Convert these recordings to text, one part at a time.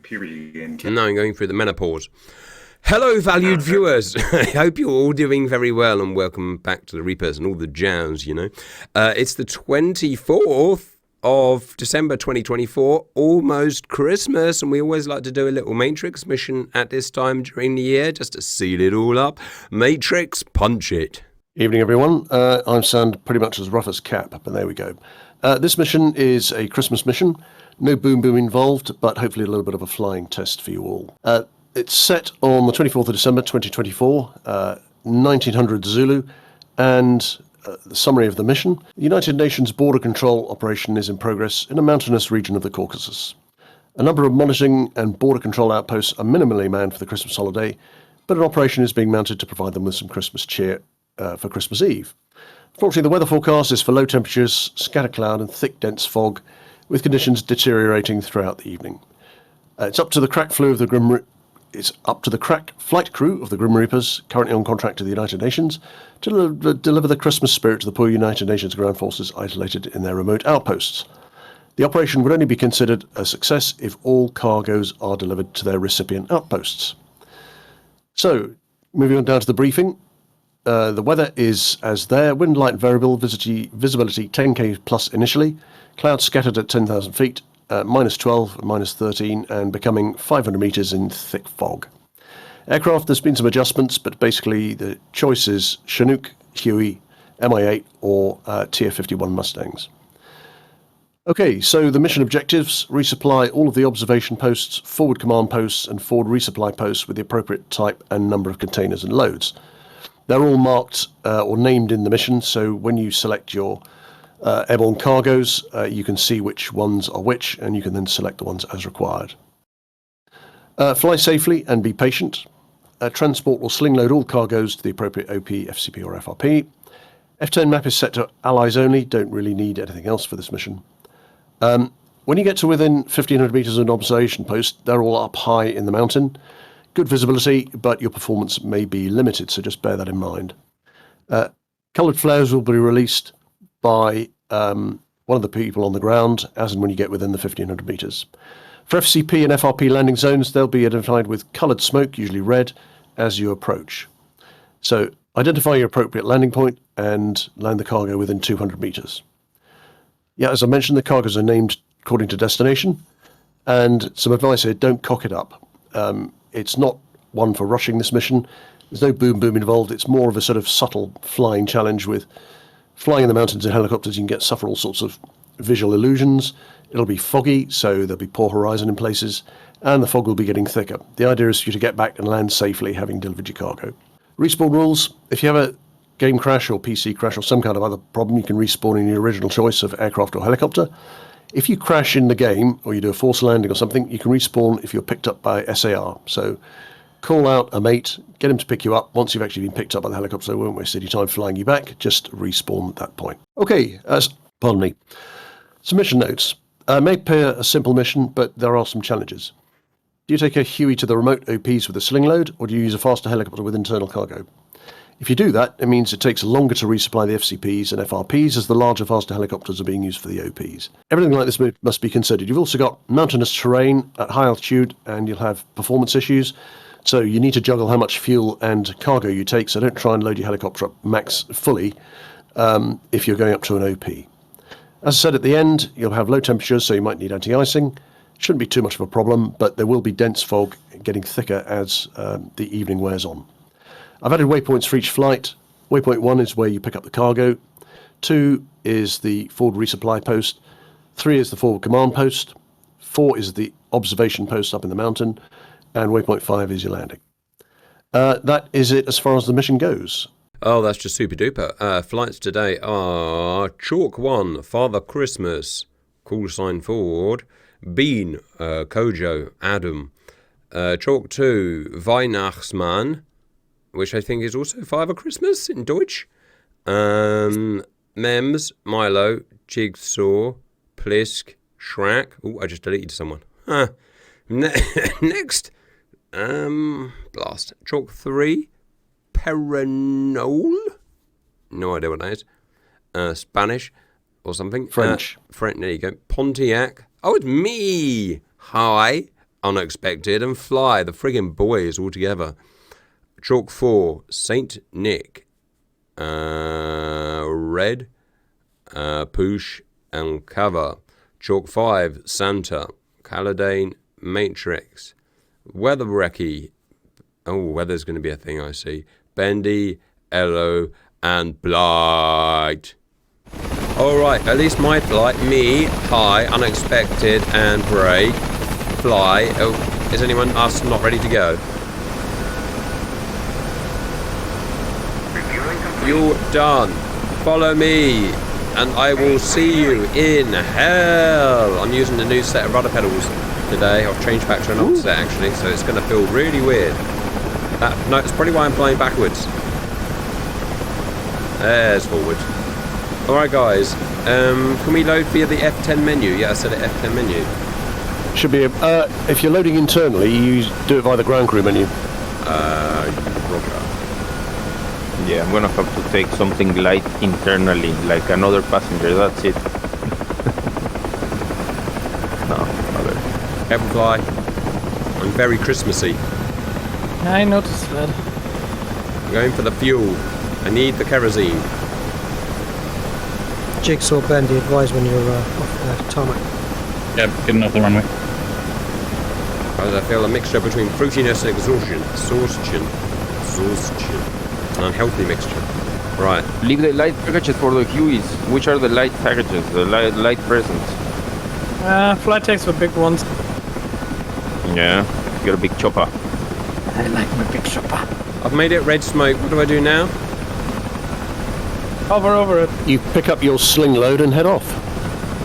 Puberty again. No, I'm going through the menopause. Hello, valued viewers. I hope you're all doing very well and welcome back to the Reapers and all the jazz, you know. It's the 24th of December 2024, almost Christmas, and we always like to do a little Matrix mission at this time during the year just to seal it all up. Matrix, punch it. Evening, everyone. I sound pretty much as rough as Cap, but there we go. This mission is a Christmas mission. No boom boom involved, but hopefully a little bit of a flying test for you all. It's set on the 24th of December 2024, 1900 Zulu, and the summary of the mission. The United Nations border control operation is in progress in a mountainous region of the Caucasus. A number of monitoring and border control outposts are minimally manned for the Christmas holiday, but an operation is being mounted to provide them with some Christmas cheer for Christmas Eve. Fortunately, the weather forecast is for low temperatures, scattered cloud and thick dense fog, with conditions deteriorating throughout the evening. It's up to the crack flight crew of the Grim Reapers, currently on contract to the United Nations, to deliver the Christmas spirit to the poor United Nations ground forces isolated in their remote outposts. The operation would only be considered a success if all cargoes are delivered to their recipient outposts. So, moving on down to the briefing. The weather is as there, wind light variable, visibility 10k plus initially, clouds scattered at 10,000 feet, -12, -13, and becoming 500 meters in thick fog. Aircraft, there's been some adjustments, but basically the choice is Chinook, Huey, Mi-8 or Tier-51 Mustangs. Okay, so the mission objectives: resupply all of the observation posts, forward command posts and forward resupply posts with the appropriate type and number of containers and loads. They're all marked or named in the mission, so when you select your airborne cargoes, you can see which ones are which, and you can then select the ones as required. Fly safely and be patient. Transport will sling load all cargoes to the appropriate OP, FCP or FRP. F10 map is set to allies only, don't really need anything else for this mission. When you get to within 1500 meters of an observation post, they're all up high in the mountain. Good visibility, but your performance may be limited, so just bear that in mind. Coloured flares will be released by one of the people on the ground, as and when you get within the 1500 meters. For FCP and FRP landing zones, they'll be identified with coloured smoke, usually red, as you approach. So identify your appropriate landing point and land the cargo within 200 meters. Yeah, as I mentioned, the cargoes are named according to destination, and some advice here: don't cock it up. It's not one for rushing this mission. There's no boom boom involved. It's more of a sort of subtle flying challenge. With flying in the mountains in helicopters, you can suffer all sorts of visual illusions. It'll be foggy, so there'll be poor horizon in places, and the fog will be getting thicker. The idea is for you to get back and land safely, having delivered your cargo. Respawn rules: if you have a game crash or PC crash or some kind of other problem, you can respawn in your original choice of aircraft or helicopter. If you crash in the game, or you do a forced landing or something, you can respawn if you're picked up by SAR. So call out a mate, get him to pick you up. Once you've actually been picked up by the helicopter, so it won't waste any time flying you back. Just respawn at that point. Okay, pardon me. Some mission notes. May appear a simple mission, but there are some challenges. Do you take a Huey to the remote OPs with a sling load, or do you use a faster helicopter with internal cargo? If you do that, it means it takes longer to resupply the FCPs and FRPs, as the larger, faster helicopters are being used for the OPs. Everything like this must be considered. You've also got mountainous terrain at high altitude, and you'll have performance issues. So you need to juggle how much fuel and cargo you take, so don't try and load your helicopter up max fully if you're going up to an OP. As I said at the end, you'll have low temperatures, so you might need anti-icing. Shouldn't be too much of a problem, but there will be dense fog getting thicker as the evening wears on. I've added waypoints for each flight. Waypoint 1 is where you pick up the cargo. 2 is the forward resupply post. 3 is the forward command post. 4 is the observation post up in the mountain. And waypoint 5 is your landing. That is it as far as the mission goes. Oh, that's just super duper. Flights today are Chalk 1, Father Christmas, call sign forward. Bean, Kojo, Adam. Chalk 2, Weihnachtsmann, which I think is also Father Christmas in Deutsch. Mems, Milo, Jigsaw, Plisk, Shrek. Oh, I just deleted someone. Next, blast. Chalk 3, Perenol. No idea what that is. Spanish or something. French. French, there you go. Pontiac. Oh, it's me. Hi. unexpected, and fly, the friggin' boys all together. Chalk 4, Saint Nick, red, push and cover. Chalk 5, Santa, Caladane, Matrix, Weather Recce. Oh, weather's going to be a thing, I see. Bendy, Elo, and Blight. Alright, at least my flight, me, high, unexpected, and break. Fly. Oh, is anyone else not ready to go? You're done. Follow me, and I will see you in hell. I'm using the new set of rudder pedals today. I've changed back to an old set actually, so it's going to feel really weird. No, it's probably why I'm flying backwards. There's forward. Alright guys, can we load via the F10 menu? Yeah, I said it, F10 menu. Should be, if you're loading internally, you do it via the ground crew menu. Roger. Yeah, I'm gonna have to take something light internally, like another passenger, that's it. No, other. Careful fly. I'm very Christmassy. I noticed that. I'm going for the fuel. I need the kerosene. Jigsaw Bendy, advise when you're off tarmac. Yep, getting off the runway. As I feel a mixture between fruitiness and exhaustion. An unhealthy mixture. Right. Leave the light packages for the Hueys. Which are the light packages, the light presents? Flight takes the big ones. Yeah, you got a big chopper. I like my big chopper. I've made it red smoke. What do I do now? Hover over it. You pick up your sling load and head off.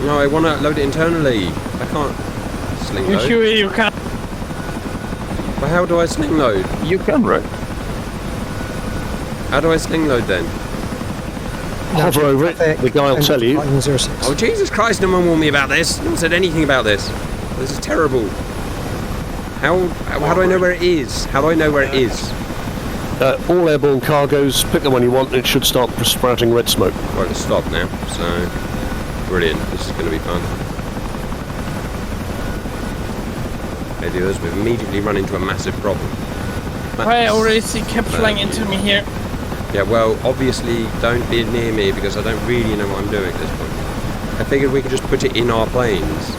No, I want to load it internally. I can't sling You load. Huey, you can't. But how do I sling load? You can, right? How do I sling load then? Hover over it, the guy will tell you. 06. Oh, Jesus Christ, no one warned me about this. No one said anything about this. This is terrible. How do I know where it is? How do I know where it is? All airborne cargoes, pick the one you want and it should start sprouting red smoke. Right, it's stopped now, so brilliant. This is going to be fun. Okay, viewers, we've immediately run into a massive problem. I already see kept flying into me here. Yeah, well, obviously don't be near me because I don't really know what I'm doing at this point. I figured we could just put it in our planes.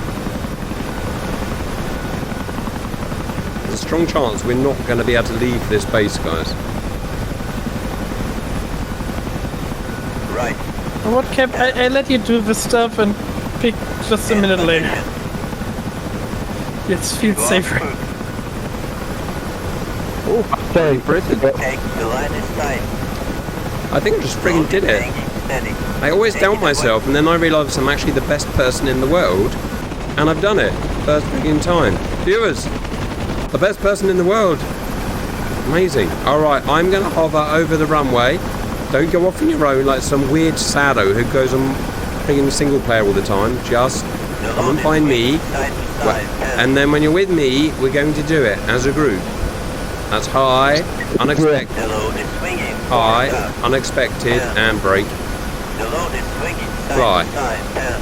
There's a strong chance we're not going to be able to leave this base, guys. Right. What Cap? I let you do the stuff and pick just a minute later. It feels safer. Okay, press it. Take the line of sight. I think I just friggin' did it. Steady. I always doubt myself, and then I realise I'm actually the best person in the world, and I've done it. First friggin' time. Viewers, the best person in the world. Amazing. Alright, I'm going to hover over the runway. Don't go off on your own like some weird sado who goes on friggin' single player all the time. Just come and find me. And then when you're with me, we're going to do it as a group. That's high, unexpected, The load is swinging. high, unexpected, and break. The load is swinging. Fly. Side, down.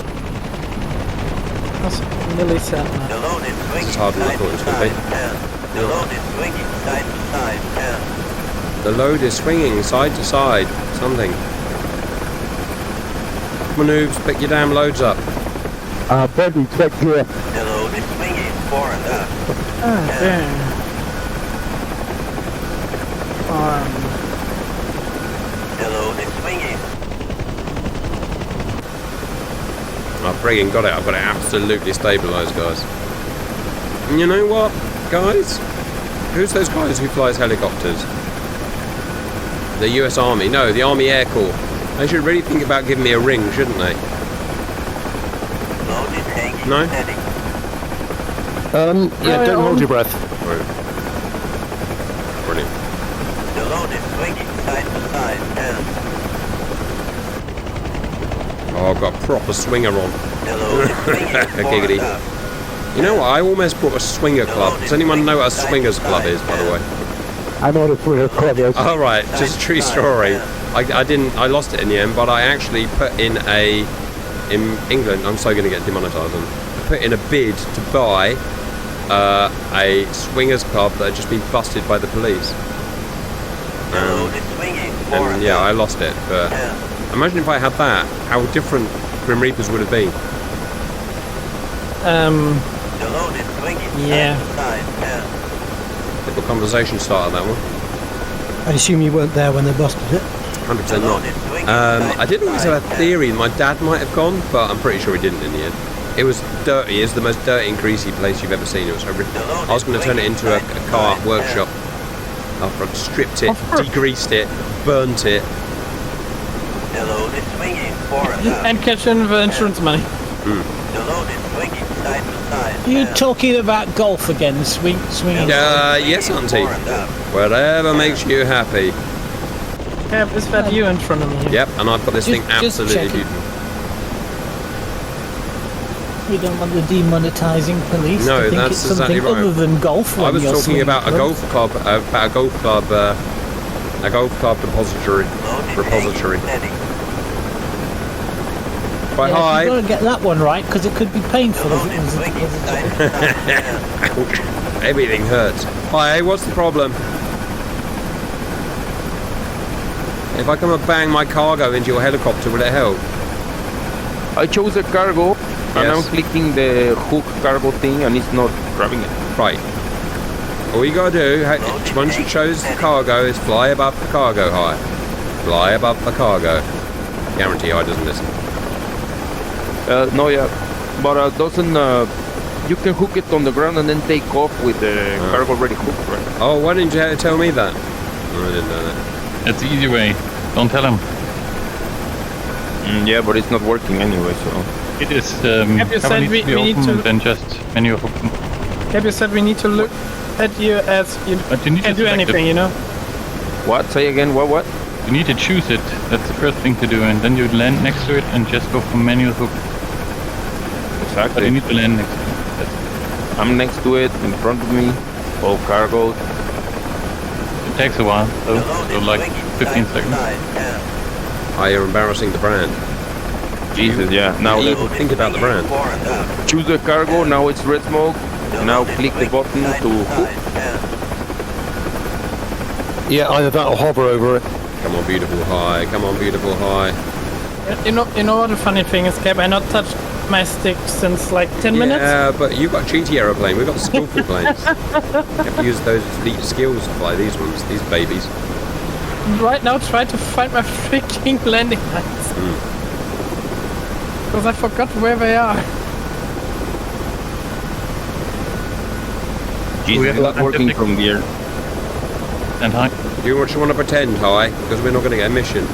That's nearly sad The now. load is swinging. is harder than I thought it was gonna be. side, down. The load is swinging side to side. Down. The load is swinging side to side. Something. Moves, pick your damn loads up. Bendy, check here. The load is swinging fore and aft. Ah, damn. The load is swinging. I've friggin' got it. I've got it absolutely stabilised, guys. And you know what, guys? Who's those guys who flies helicopters? The US Army. No, the Army Air Corps. They should really think about giving me a ring, shouldn't they? Load is hanging No? steady. Yeah, don't hold your breath. Right. Brilliant. The load is swinging side to side. Down. Oh, I've got a proper swinger on. The load is swinging fore Giggity. and aft. You know what? I almost brought a swinger club. Does anyone know what a swingers club is, by the way? I know the Twitter club is. All right, just a true story. I lost it in the end, but I actually put in in England. I'm so going to get demonetised. I put in a bid to buy a swingers club that had just been busted by the police. Hello, it's swinging. And yeah, I lost it. But imagine if I had that, how different Grim Reapers would have been. Hello, it's swinging. Yeah. Little conversation started that one. I assume you weren't there when they busted it. 100% not. I did always have a theory my dad might have gone, but I'm pretty sure he didn't in the end. It was dirty. It's the most dirty and greasy place you've ever seen. It was horrific. I was going to turn it into a car workshop after I'd stripped it, degreased it, burnt it. Hello, it's swinging. And catch in the insurance money. Hello, it's swinging side to side. You talking about golf again? Swinging. Yes, Auntie. Whatever makes you happy. Yeah, is that you in front of me? Yep, and I've got this thing Just absolutely checking. beautiful. We don't want the demonetising police. No, to think that's it's something exactly right. other than golf. I when was you're talking swinging about a clubs. golf club, a golf club repository. Quite Yeah, high. you've got to get that one right because it could be painful if it was a Ouch. Everything hurts. Hi, what's the problem? If I come and bang my cargo into your helicopter, will it help? I chose a cargo, and I'm Yes. clicking the hook cargo thing, and it's not grabbing it. Right. All you gotta do, once you chose the cargo, is fly above the cargo high. Fly above the cargo. Guarantee I doesn't listen. No, yeah, but doesn't. You can hook it on the ground and then take off with the cargo already hooked, right? Oh, why didn't you tell me that? Oh, I didn't know that. That's the easy way. Don't tell him. Yeah, but it's not working anyway, so. It is. Have you cover said needs we to be need open to- and then just menu hook them. Have you said we need to look at you as you But you need can't to do select anything, it. you know? What? Say again. What? You need to choose it. That's the first thing to do, and then you land next to it and just go for menu hook. But you Exactly. need to land next to it. I'm next to it, in front of me, all cargo. It takes a while, so like 15 seconds. Oh, you're embarrassing the brand. Jesus, yeah. Now You let's think about the brand. choose the cargo. Now it's red smoke. Now click the button to hook. Yeah, either that or hover over it. Come on, beautiful high. Come on, beautiful high. You know what the funny thing is, Cap? I not touched my stick since like 10 minutes. Yeah, but you got cheaty aeroplane. We've got skillful planes. You have to use those elite skills to fly these ones, these babies. Right now, try to find my freaking landing lights. Because I forgot where they are. Jesus, We it's have not to working pick- from the air. And high. Do you want to pretend, High? Because we're not going to get a mission.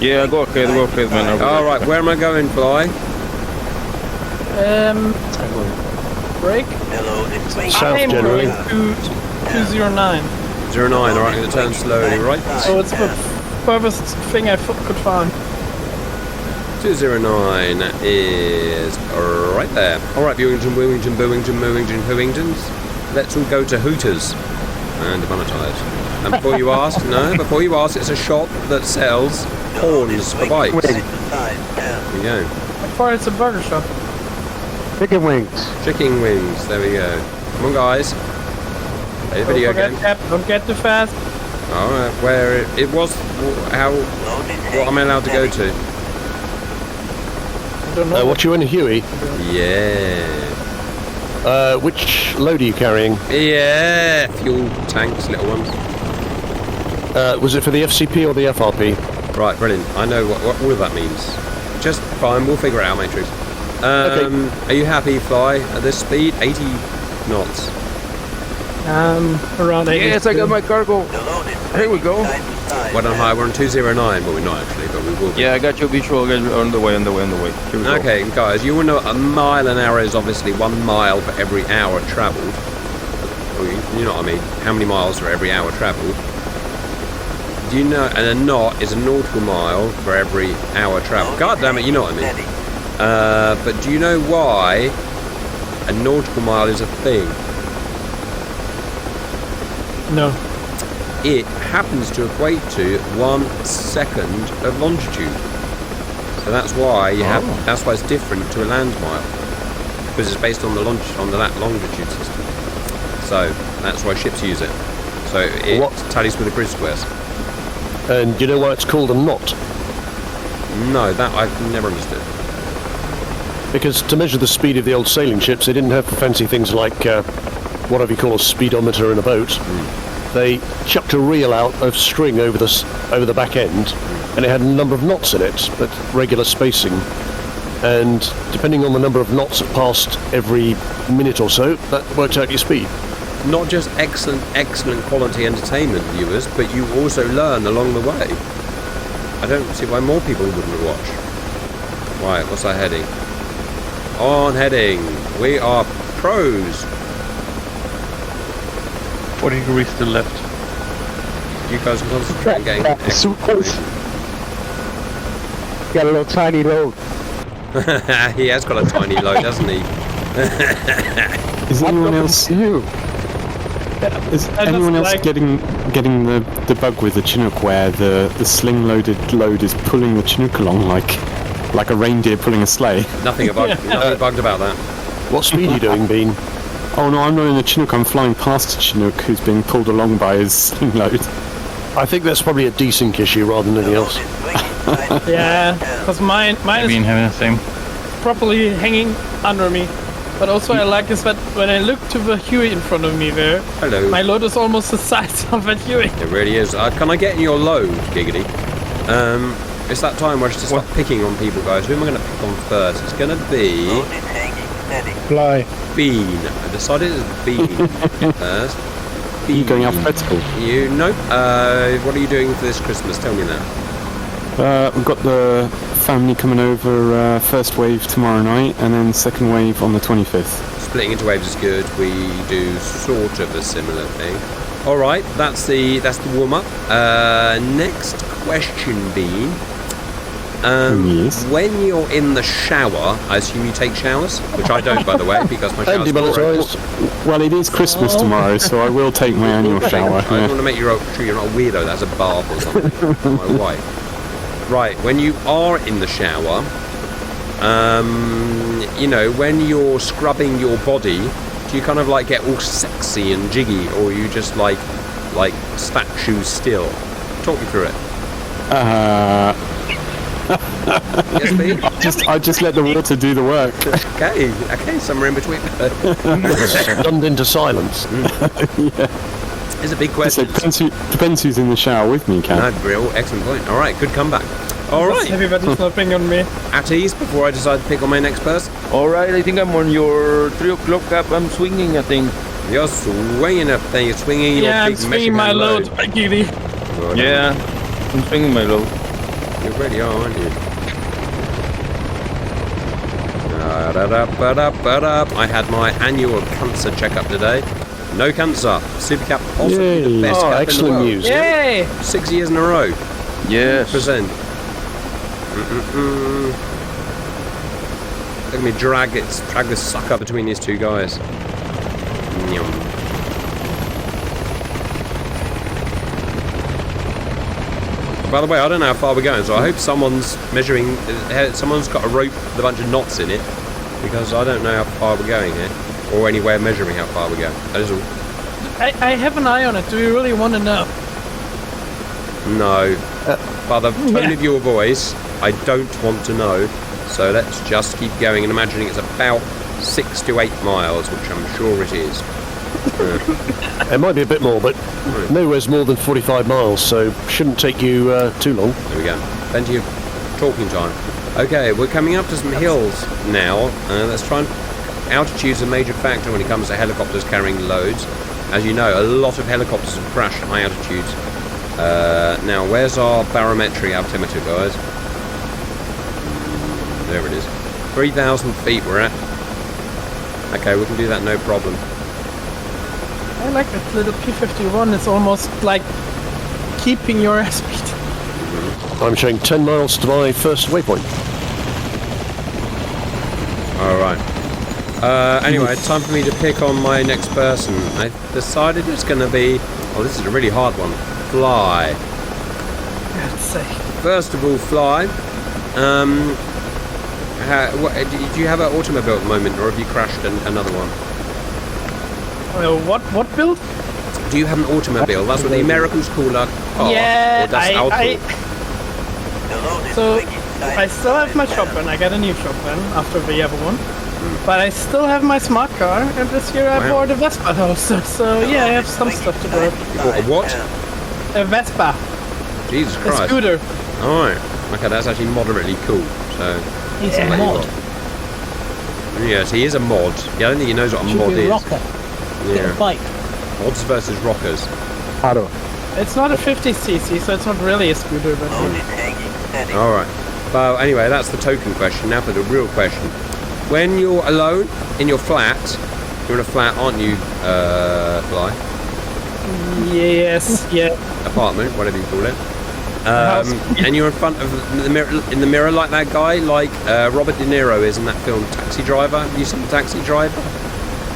Yeah, go ahead, man. I'll go All back. right, where am I going, Fly? Break. South I'm generally. going to 209. 09, all right, I'm going to turn slowly, right? So it's the furthest thing I could find. 209 is right there. All right, Bewingtons. Let's all go to Hooters and monetize. And before you ask, it's a shop that sells horns for bikes. There we go. How far is the burger shop? Chicken wings. Chicken wings, there we go. Come on, guys. Play the video game. Don't get too fast. All right, where it was, what am I allowed to go to? I don't know. What you in, Huey? Yeah. Which load are you carrying? Yeah, fuel tanks, little ones. Was it for the FCP or the FRP? Right, brilliant. I know what all of that means. Just fine, we'll figure it out, Matrix. Okay. Are you happy, Fly? At this speed, 80 knots. Around 80. Yes, I got my cargo. Here we go. Well done, High. We're on 209, but we're not actually, but we will be. Yeah, I got your visual. On the way. Here we go. Okay, guys, you will know a mile an hour is obviously 1 mile for every hour travelled. You know what I mean? How many miles for every hour travelled? Do you know? And a knot is a nautical mile for every hour travelled. God damn it, you know what I mean? But do you know why a nautical mile is a thing? No. It happens to equate to 1 second of longitude. So that's why you have. That's why it's different to a land mile, because it's based on the longitude system. So that's why ships use it. So it What? tallies with the grid squares. And do you know why it's called a knot? No, that I've never understood. Because to measure the speed of the old sailing ships, they didn't have fancy things like whatever you call a speedometer in a boat. They chucked a reel out of string over the back end, and it had a number of knots in it, at regular spacing. And depending on the number of knots it passed every minute or so, that worked out your speed. Not just excellent quality entertainment, viewers, but you also learn along the way. I don't see why more people wouldn't watch. Right, what's our heading? On heading, we are pros. 40 degrees to the left. You guys can concentrate on getting excellent information. Got a little tiny load. He has got a tiny load, hasn't he? Is anyone else? Is anyone else getting the bug with the Chinook where the sling loaded load is pulling the Chinook along like a reindeer pulling a sleigh? Nothing bugged about that. What speed are you doing, Bean? Oh no, I'm not in the Chinook. I'm flying past a Chinook who's being pulled along by his sling load. I think that's probably a desync issue rather than anything else. Yeah, because mine Maybe in is having the same. properly hanging under me. But also I like is that when I look to the Huey in front of me there, Hello. my load is almost the size of that Huey. It really is. Can I get in your load, Giggity? It's that time where I should start picking on people, guys. Who am I going to pick on first? It's going to be Load is hanging steady. Fly. Bean. I decided it's Bean first. Are you going alphabetical? You nope. What are you doing for this Christmas? Tell me now. We've got the family coming over, first wave tomorrow night, and then second wave on the 25th. Splitting into waves is good. We do sort of a similar thing. All right, that's the warm up. Next question, Bean. Yes. When you're in the shower, I assume you take showers, which I don't, by the way, because my shower's Demilitarised. Well, it is Christmas tomorrow, so I will take my annual shower. I want to make sure you're not a weirdo. That's a bath or something. My wife. Right, when you are in the shower, when you're scrubbing your body, do you kind of like get all sexy and jiggy, or are you just like statue still? Talk me through it. Yes, Pete? I just let the water do the work. Okay, somewhere in between. Stunned into silence. It's a big So question. depends who's in the shower with me, Cat. No, real excellent point. All right, good comeback. All right, Everybody's snapping on me. at ease before I decide to pick on my next person. All right, I think I'm on your 3 o'clock up. I'm swinging, I think. You're swinging up there. You're swinging your Yeah, I'm big swinging Michigan my load, Giddy. Well, Yeah, I'm swinging my load. You really are, aren't you? Da-da-da-ba-da-ba-da. I had my annual cancer checkup today. No cancer. Super cap, possibly the Yay. best Oh, cap in the excellent world. news. Yay! 6 years in a row. Yes. Percent. Look at me drag this sucker between these two guys. Nyum. By the way, I don't know how far we're going, so I hope someone's measuring. Someone's got a rope with a bunch of knots in it, because I don't know how far we're going here, or any way of measuring how far we're going. That is all. I have an eye on it. Do you really want to know? No. By the tone of your voice, I don't want to know. So let's just keep going and imagining it's about 6 to 8 miles, which I'm sure it is. It might be a bit more, but nowhere's more than 45 miles, so shouldn't take you too long. There we go. Plenty of talking time. Okay, we're coming up to some hills now. Let's try and... Altitude's a major factor when it comes to helicopters carrying loads. As you know, a lot of helicopters have crashed at high altitudes. Now, where's our barometric altimeter, guys? There it is. 3,000 feet we're at. Okay, we can do that no problem. I like that little P-51. It's almost like keeping your airspeed. I'm showing 10 miles to my first waypoint. Alright. Anyway, time for me to pick on my next person. I decided it's going to be... Oh, this is a really hard one. Fly. God's sake. First of all, Fly. Do you have an automobile at the moment, or have you crashed another one? What build? Do you have an automobile? That's what the Americans call a car. Yeah, or das Auto. The load is So swinging side I to still have side my down. shotgun. I got a new shotgun after the other one. But I still have my smart car, and this year I Wow. bought a Vespa also. So yeah, I have some stuff to do. What, a what? A Vespa, Jesus a Christ. scooter. Alright. Okay, that's actually moderately cool. So, He's I'll a let you mod. rock. Yes, he is a mod. Yeah, I don't think he knows what a Should mod be a is. rocker. Get Yeah. a bike. Mods versus rockers. Hello. It's not a 50cc, so it's not really a scooter, but Load is hanging steady. Alright. Well, anyway, that's the token question. Now for the real question. When you're alone in your flat, you're in a flat, aren't you, Fly? yes, yeah. Apartment, whatever you call it. House. And you're in front of the mirror like that guy, like Robert De Niro is in that film Taxi Driver. Have you seen Taxi Driver?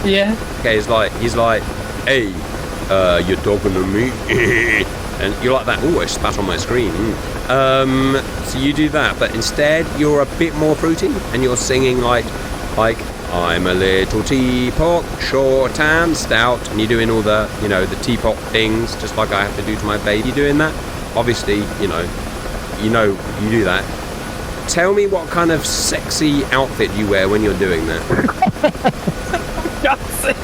Yeah. Okay, he's like, hey, you're talking to me, and you're like that. Oh, I spat on my screen. So you do that, but instead you're a bit more fruity, and you're singing like I'm a little teapot, short and stout, and you're doing all the, the teapot things, just like I have to do to my baby. Doing that, obviously, you do that. Tell me what kind of sexy outfit you wear when you're doing that. God's sake.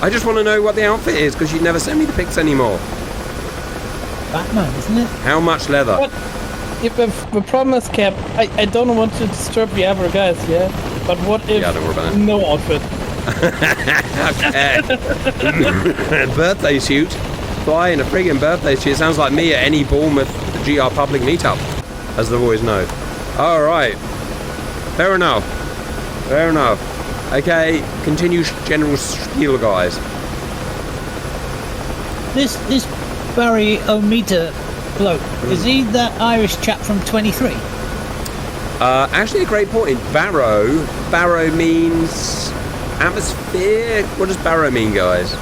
I just want to know what the outfit is, because you never send me the pics anymore. Batman, isn't it? How much leather? What? If the problem is, Cap, I don't want to disturb the other guys, yeah? But what if Yeah, don't worry about it. no outfit? Okay. Birthday shoot. Fly in a friggin' birthday shoot. Sounds like me at any Bournemouth GR public meetup, as the boys know. Alright. Fair enough. Okay, continue general spiel, guys. This Barry O'Meter bloke, is he that Irish chap from 23? Actually, a great point. Barrow means atmosphere. What does barrow mean, guys?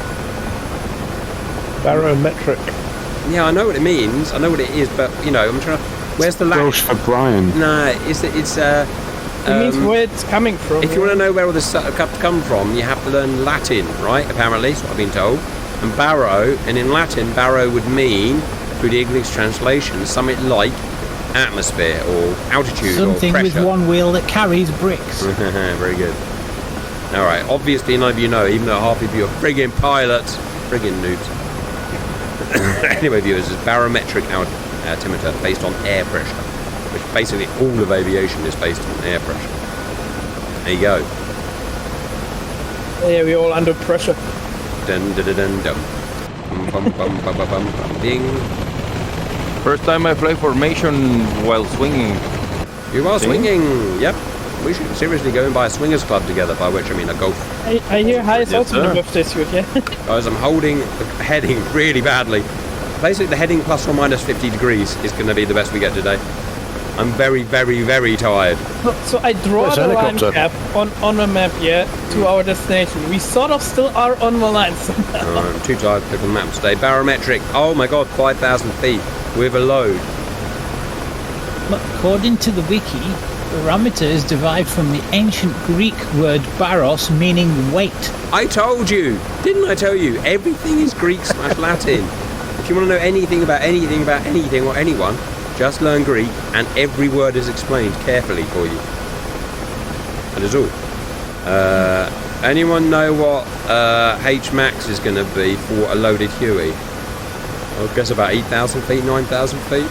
Barometric. Yeah, I know what it means. I know what it is, but I'm trying to. Where's the Welsh for Brian. No, it's It means where it's coming from. If you want to know where all this stuff come from, you have to learn Latin, right? Apparently, that's what I've been told. And barrow, and in Latin, barrow would mean, through the English translation, something like atmosphere or altitude Something or with pressure. one wheel that carries bricks. Very good. All right. Obviously, none of you know, even though half of you are friggin' pilots, friggin' noobs. Anyway, viewers, it's barometric altimeter based on air pressure, which basically all of aviation is based on air pressure. There you go. Yeah, we're all under pressure. Dun dun dun dun dun. Bum bum bum bum bum bum ding. First time I play formation while swinging. You are swinging. Yep. We should seriously go and buy a swingers club together, by which I mean a golf. I hear High is Yes, also in the sir. birthday suit, yeah? Guys, I'm holding the heading really badly. Basically, the heading plus or minus 50 degrees is going to be the best we get today. I'm very, very, very tired. So I draw There's the a line, helicopter. Cap, on a map, yeah, to our destination. We sort of still are on the line somehow. I'm too tired to click on the map today. Barometric. Oh my god, 5,000 feet with a load. But according to the wiki, barometer is derived from the ancient Greek word baros, meaning weight. I told you! Didn't I tell you? Everything is Greek/Latin. If you want to know anything about anything or anyone, just learn Greek and every word is explained carefully for you. That is all. Anyone know what H max is going to be for a loaded Huey? I guess about 8,000 feet, 9,000 feet.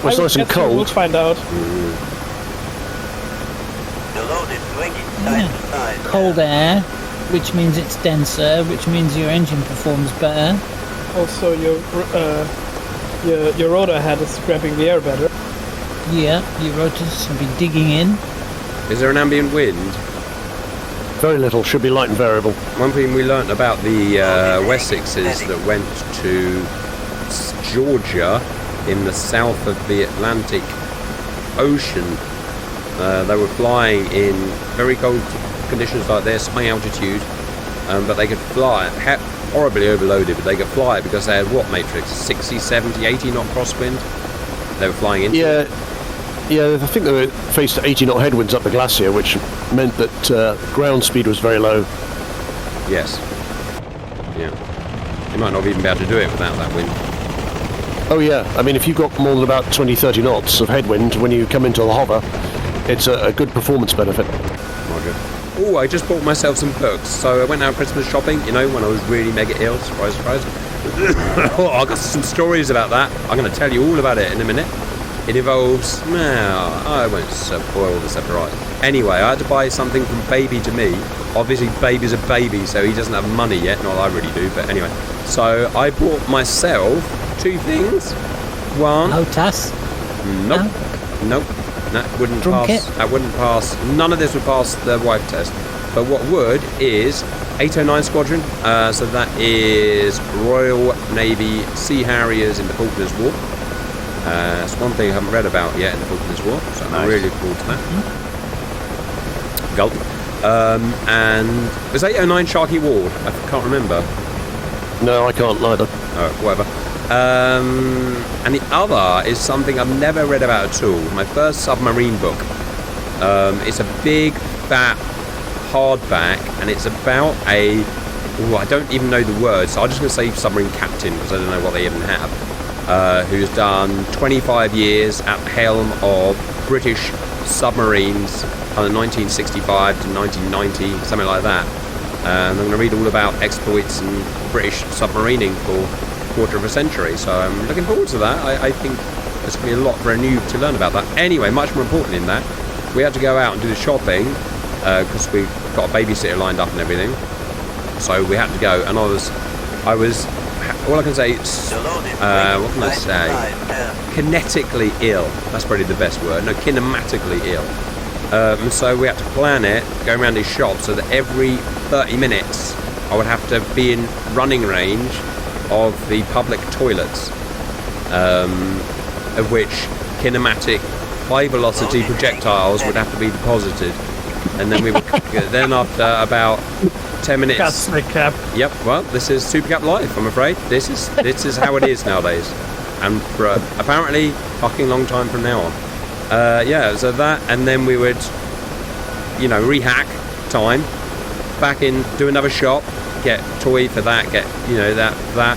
Well, it's I nice and guess We'll cold. find out. The load is swinging side to side. Cold air, which means it's denser, which means your engine performs better. Also, your rotor head is grabbing the air better. Yeah, your rotors will be digging in. Is there an ambient wind? Very little, should be light and variable. One thing we learnt about the Wessexes that went to Georgia in the south of the Atlantic Ocean, they were flying in very cold conditions like this, high altitude, but they could fly, horribly overloaded, but they could fly it because they had what matrix? 60, 70, 80 knot crosswind they were flying into? Yeah, I think they were faced 80 knot headwinds up the glacier, which meant that ground speed was very low. Yes. Yeah. You might not even be able to do it without that wind. Oh yeah, I mean if you've got more than about 20-30 knots of headwind when you come into the hover, it's a good performance benefit. Oh, I just bought myself some books. So I went out Christmas shopping, you know, when I was really mega ill. Surprise, surprise. Oh, I got some stories about that. I'm going to tell you all about it in a minute. It involves... Well, I won't spoil the surprise. Anyway, I had to buy something from Baby to me. Obviously, Baby's a baby, so he doesn't have money yet. Not that I really do, but anyway. So I bought myself 2 things. One... Otas? Nope. Nope. That wouldn't Drum pass. kit? That wouldn't pass. None of this would pass the wife test. But what would is 809 Squadron. So that is Royal Navy Sea Harriers in the Falklands War. It's one thing I haven't read about yet in the Falklands War, so I'm really looking forward to that. Gulp. And it was 809 Sharky Ward. I can't remember. No, I can't either. Whatever. And the other is something I've never read about at all. My first submarine book. It's a big, fat hardback, and it's about a... I don't even know the words, so I'm just going to say submarine captain, because I don't know what they even have. Who's done 25 years at the helm of British submarines, kind of 1965 to 1990, something like that. And I'm going to read all about exploits and British submarining for a quarter of a century, so I'm looking forward to that. I think there's going to be a lot for a new to learn about that. Anyway, much more important in that, we had to go out and do the shopping because we got a babysitter lined up and everything. So we had to go, and I was all I can say, what can I say? Kinetically ill. That's probably the best word. No, kinematically ill. So we had to plan it, go around these shops, so that every 30 minutes I would have to be in running range of the public toilets, of which kinematic high velocity projectiles would have to be deposited, and then we would then after about 10 minutes. That's the cap. Yep. Well, this is Supercap Life. I'm afraid this is how it is nowadays, and for apparently fucking long time from now on. Yeah. So that, and then we would, rehack time, back in, do another shop, get toy for that, get that.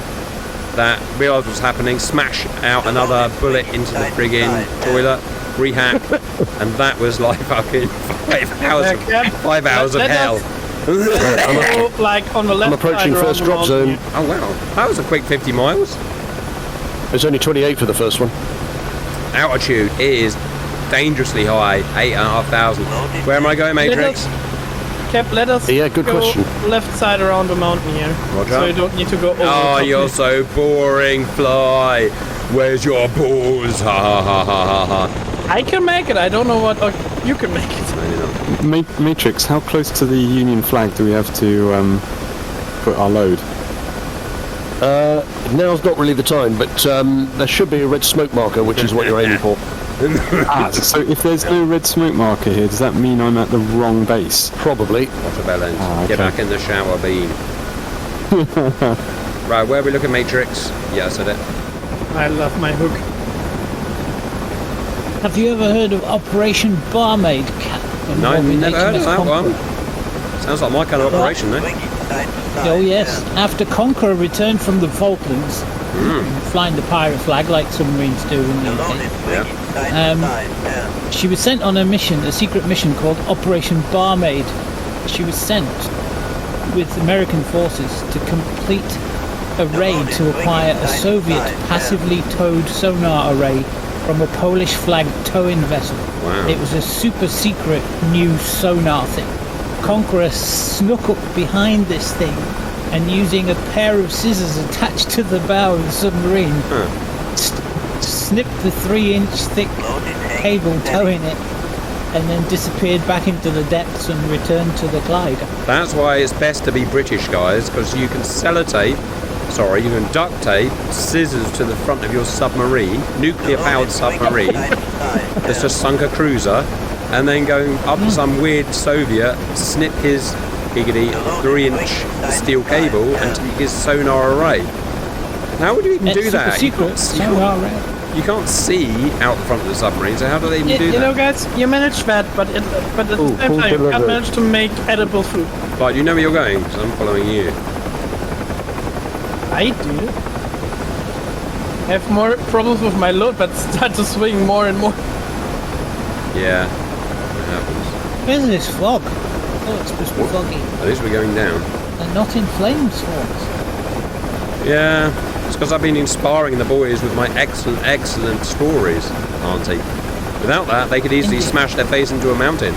Realise what's happening, smash out another bullet into the friggin' toilet, rehack, and that was like fucking 5 hours of hell. Like on the left I'm approaching side first around drop the zone. mountain. Oh wow, that was a quick 50 miles. It's only 28 for the first one. Altitude is dangerously high, 8,500. Where am I going, Matrix? Cap, let us Yeah, good go question. left side around the mountain here. Roger. So you don't need to go over. Oh, the you're top. so boring, Fly. Where's your balls? Ha ha ha ha ha ha. I can make it. I don't know what you can make it. Matrix, how close to the Union flag do we have to put our load? Now's not really the time, but there should be a red smoke marker, which is what you're aiming for. So if there's no red smoke marker here, does that mean I'm at the wrong base? Probably. What a balance. Oh, Get okay. back in the shower beam. Right, where are we looking, Matrix? Yeah, I said it. I love my hook. Have you ever heard of Operation Barmaid, Cap? No, Involving never heard of HMS that one. Conqueror? Sounds like my kind of operation, eh? Oh yes. After Conqueror returned from the Falklands, flying the pirate flag like submarines do in the UK, she was sent on a mission, a secret mission called Operation Barmaid. She was sent with American forces to complete a raid to acquire a Soviet passively towed sonar array from a Polish flagged towing vessel. Wow. It was a super secret new sonar thing. Conqueror snuck up behind this thing and using a pair of scissors attached to the bow of the submarine, snipped the 3-inch thick cable towing it, and then disappeared back into the depths and returned to the Clyde. That's why it's best to be British, guys, because you can you can duct tape scissors to the front of your submarine, nuclear-powered submarine, that's just sunk a cruiser, and then go up to some weird Soviet, snip his giggity 3-inch steel cable and take his sonar array. How would you even do that? Super secret sonar array. You can't see out the front of the submarine, so how do they even do You that? know, guys, you managed that, but at the same time, you can't manage to make edible food. Right, you know where you're going, because I'm following you. I do. I have more problems with my load, but start to swing more and more. Yeah. It happens. Where's this fog? Oh, it's supposed to be foggy. At least we're going down. And not in flames for once. Yeah. It's because I've been inspiring the boys with my excellent stories, Auntie. Without that, they could easily Indeed. smash their face into a mountain.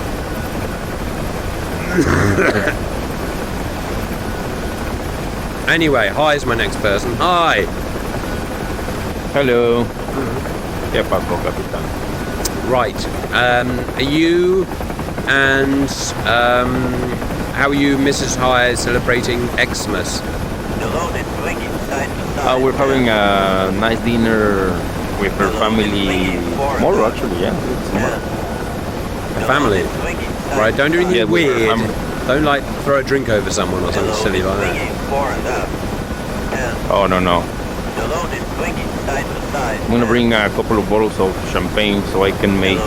Anyway, hi is my next person. Hi. Hello. ¿Qué pasó, capitán? Right. Are you and how are you, Mrs. High, celebrating Xmas? The load is swinging side to side. We're having a nice dinner with her family. Tomorrow, actually, yeah. It's tomorrow. A family. Right. Don't do anything Yeah, with her weird. family. Don't like throw a drink over someone or something silly like that. Oh, no. The load is swinging side to side. I'm gonna bring a couple of bottles of champagne so I can make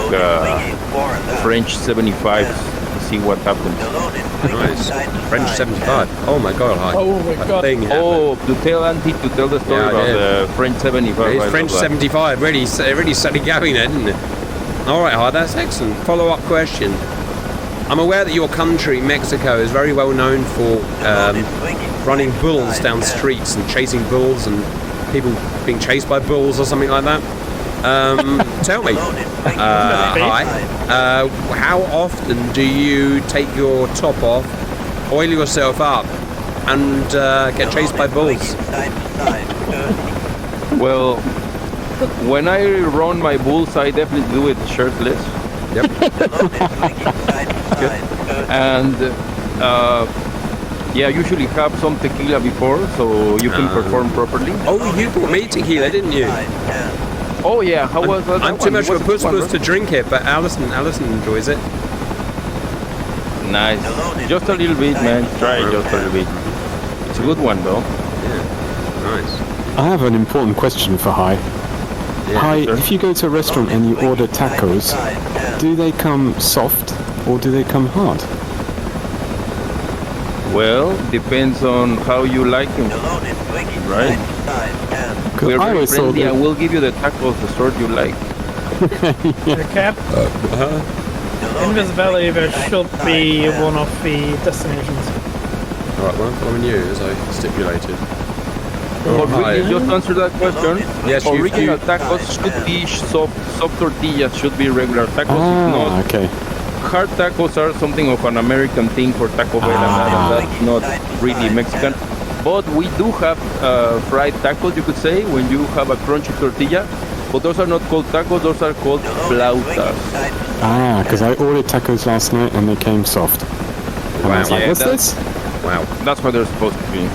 French 75s to see what happens. Nice. French 75. Oh my god, hi. Oh my A god. thing happened. Oh, to tell the story Yeah, I about did. the French 75. It's I French love that. 75. Really started going there, didn't it? All right, hi. That's excellent. Follow-up question. I'm aware that your country, Mexico, is very well known for running bulls down streets and chasing bulls and people being chased by bulls or something like that. Tell me, hi, how often do you take your top off, oil yourself up, and get chased by bulls? Well, when I run my bulls, I definitely do it shirtless. Yep. And yeah, usually have some tequila before so you can perform properly. Oh, you brought me tequila, didn't you? Oh yeah, how was that? I'm too much of a puss to drink it, but Alison enjoys it. Nice. Just a little bit, man. Try it just a little bit. It's a good one, though. Yeah. Nice. I have an important question for Hi. Yeah, Hi, sure. if you go to a restaurant and you order tacos, do they come soft or do they come hard? Well, depends on how you like them. Right. Because We're I very always thought friendly that and we'll give you the tacos the sort you like. The cap. In this valley, there should be one of the destinations. Alright, well, I'm following you as I stipulated. But hi. really, just answer that question. Yes, you- Original tacos should be soft tortillas, should be regular tacos. If not, okay. hard tacos are something of an American thing for Taco Bell, and that's not really Mexican. But we do have fried tacos, you could say, when you have a crunchy tortilla. But those are not called tacos, those are called flautas. Because I ordered tacos last night and they came soft. And I was like, Yeah, what's that's- this? Wow. That's what they're supposed to be.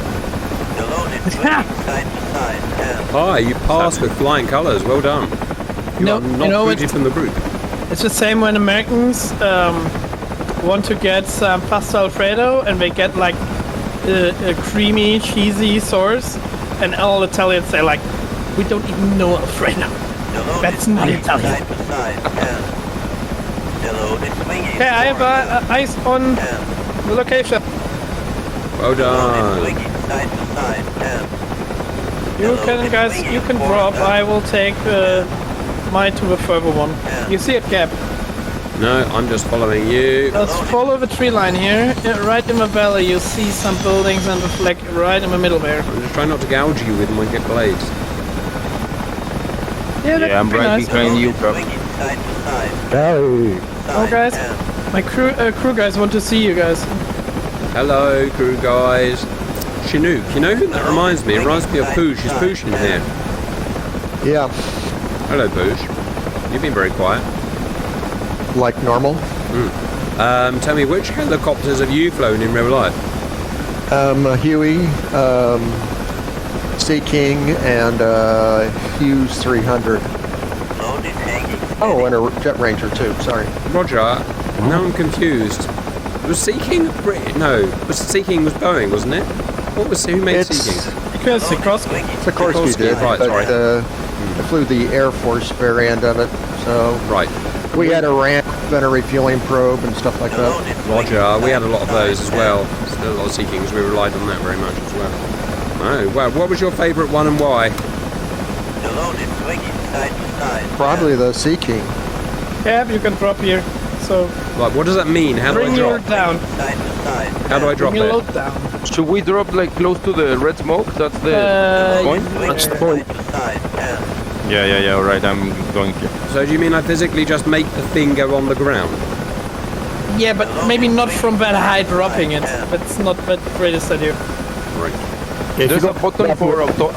Hi, you passed with flying colours. Well done. You No, are not you know booted what- from the group. It's the same when Americans want to get some pasta Alfredo and they get like a creamy, cheesy sauce, and all Italians say like, we don't even know Alfredo. That's not Italian. Okay, I have eyes on the location. Well done. You can, guys, you can drop. I will take mine to the further one. You see it, Cap? No, I'm just following you. Let's follow the tree line here. Right in the valley, you see some buildings and the flag right in the middle there. I'm just trying not to gouge you with my blades. Yeah, that Yeah, I'm could be right nice. behind you, Cap. Oh, guys, my crew guys want to see you guys. Hello, crew guys. Chinook, you know who that reminds me? It reminds me of Poosh. Is Poosh in here? Yeah, Hello, Poosh. You've been very quiet. like normal. Tell me, which helicopters have you flown in real life? Huey, Sea King, and Hughes 300. Oh, and a Jet Ranger too. Sorry. Roger. Now I'm confused. Was Sea King No, Sea King was Boeing, wasn't it? What was who made Sea King? Because Sikorsky. Sikorsky did, right, but sorry. I flew the Air Force variant of it, so Right. we had a ramp and a refueling probe and stuff like that. Roger. We had a lot of those as well. Still a lot of Sea Kings. We relied on that very much as well. Oh, well, what was your favourite one and why? The load is swinging side to side. Probably the Sea King. Yeah, you can drop here. So Like, what does that mean? How do bring I your drop? down. Side to side. How do I drop Bring your it? load down. Should we drop like close to the red smoke? That's the point? That's the point. Side to side. Yeah, alright, I'm going here. So do you mean I physically just make the thing go on the ground? Yeah, but maybe not from that high dropping it. That's not the greatest idea. Right. Yeah, if There's you a button for auto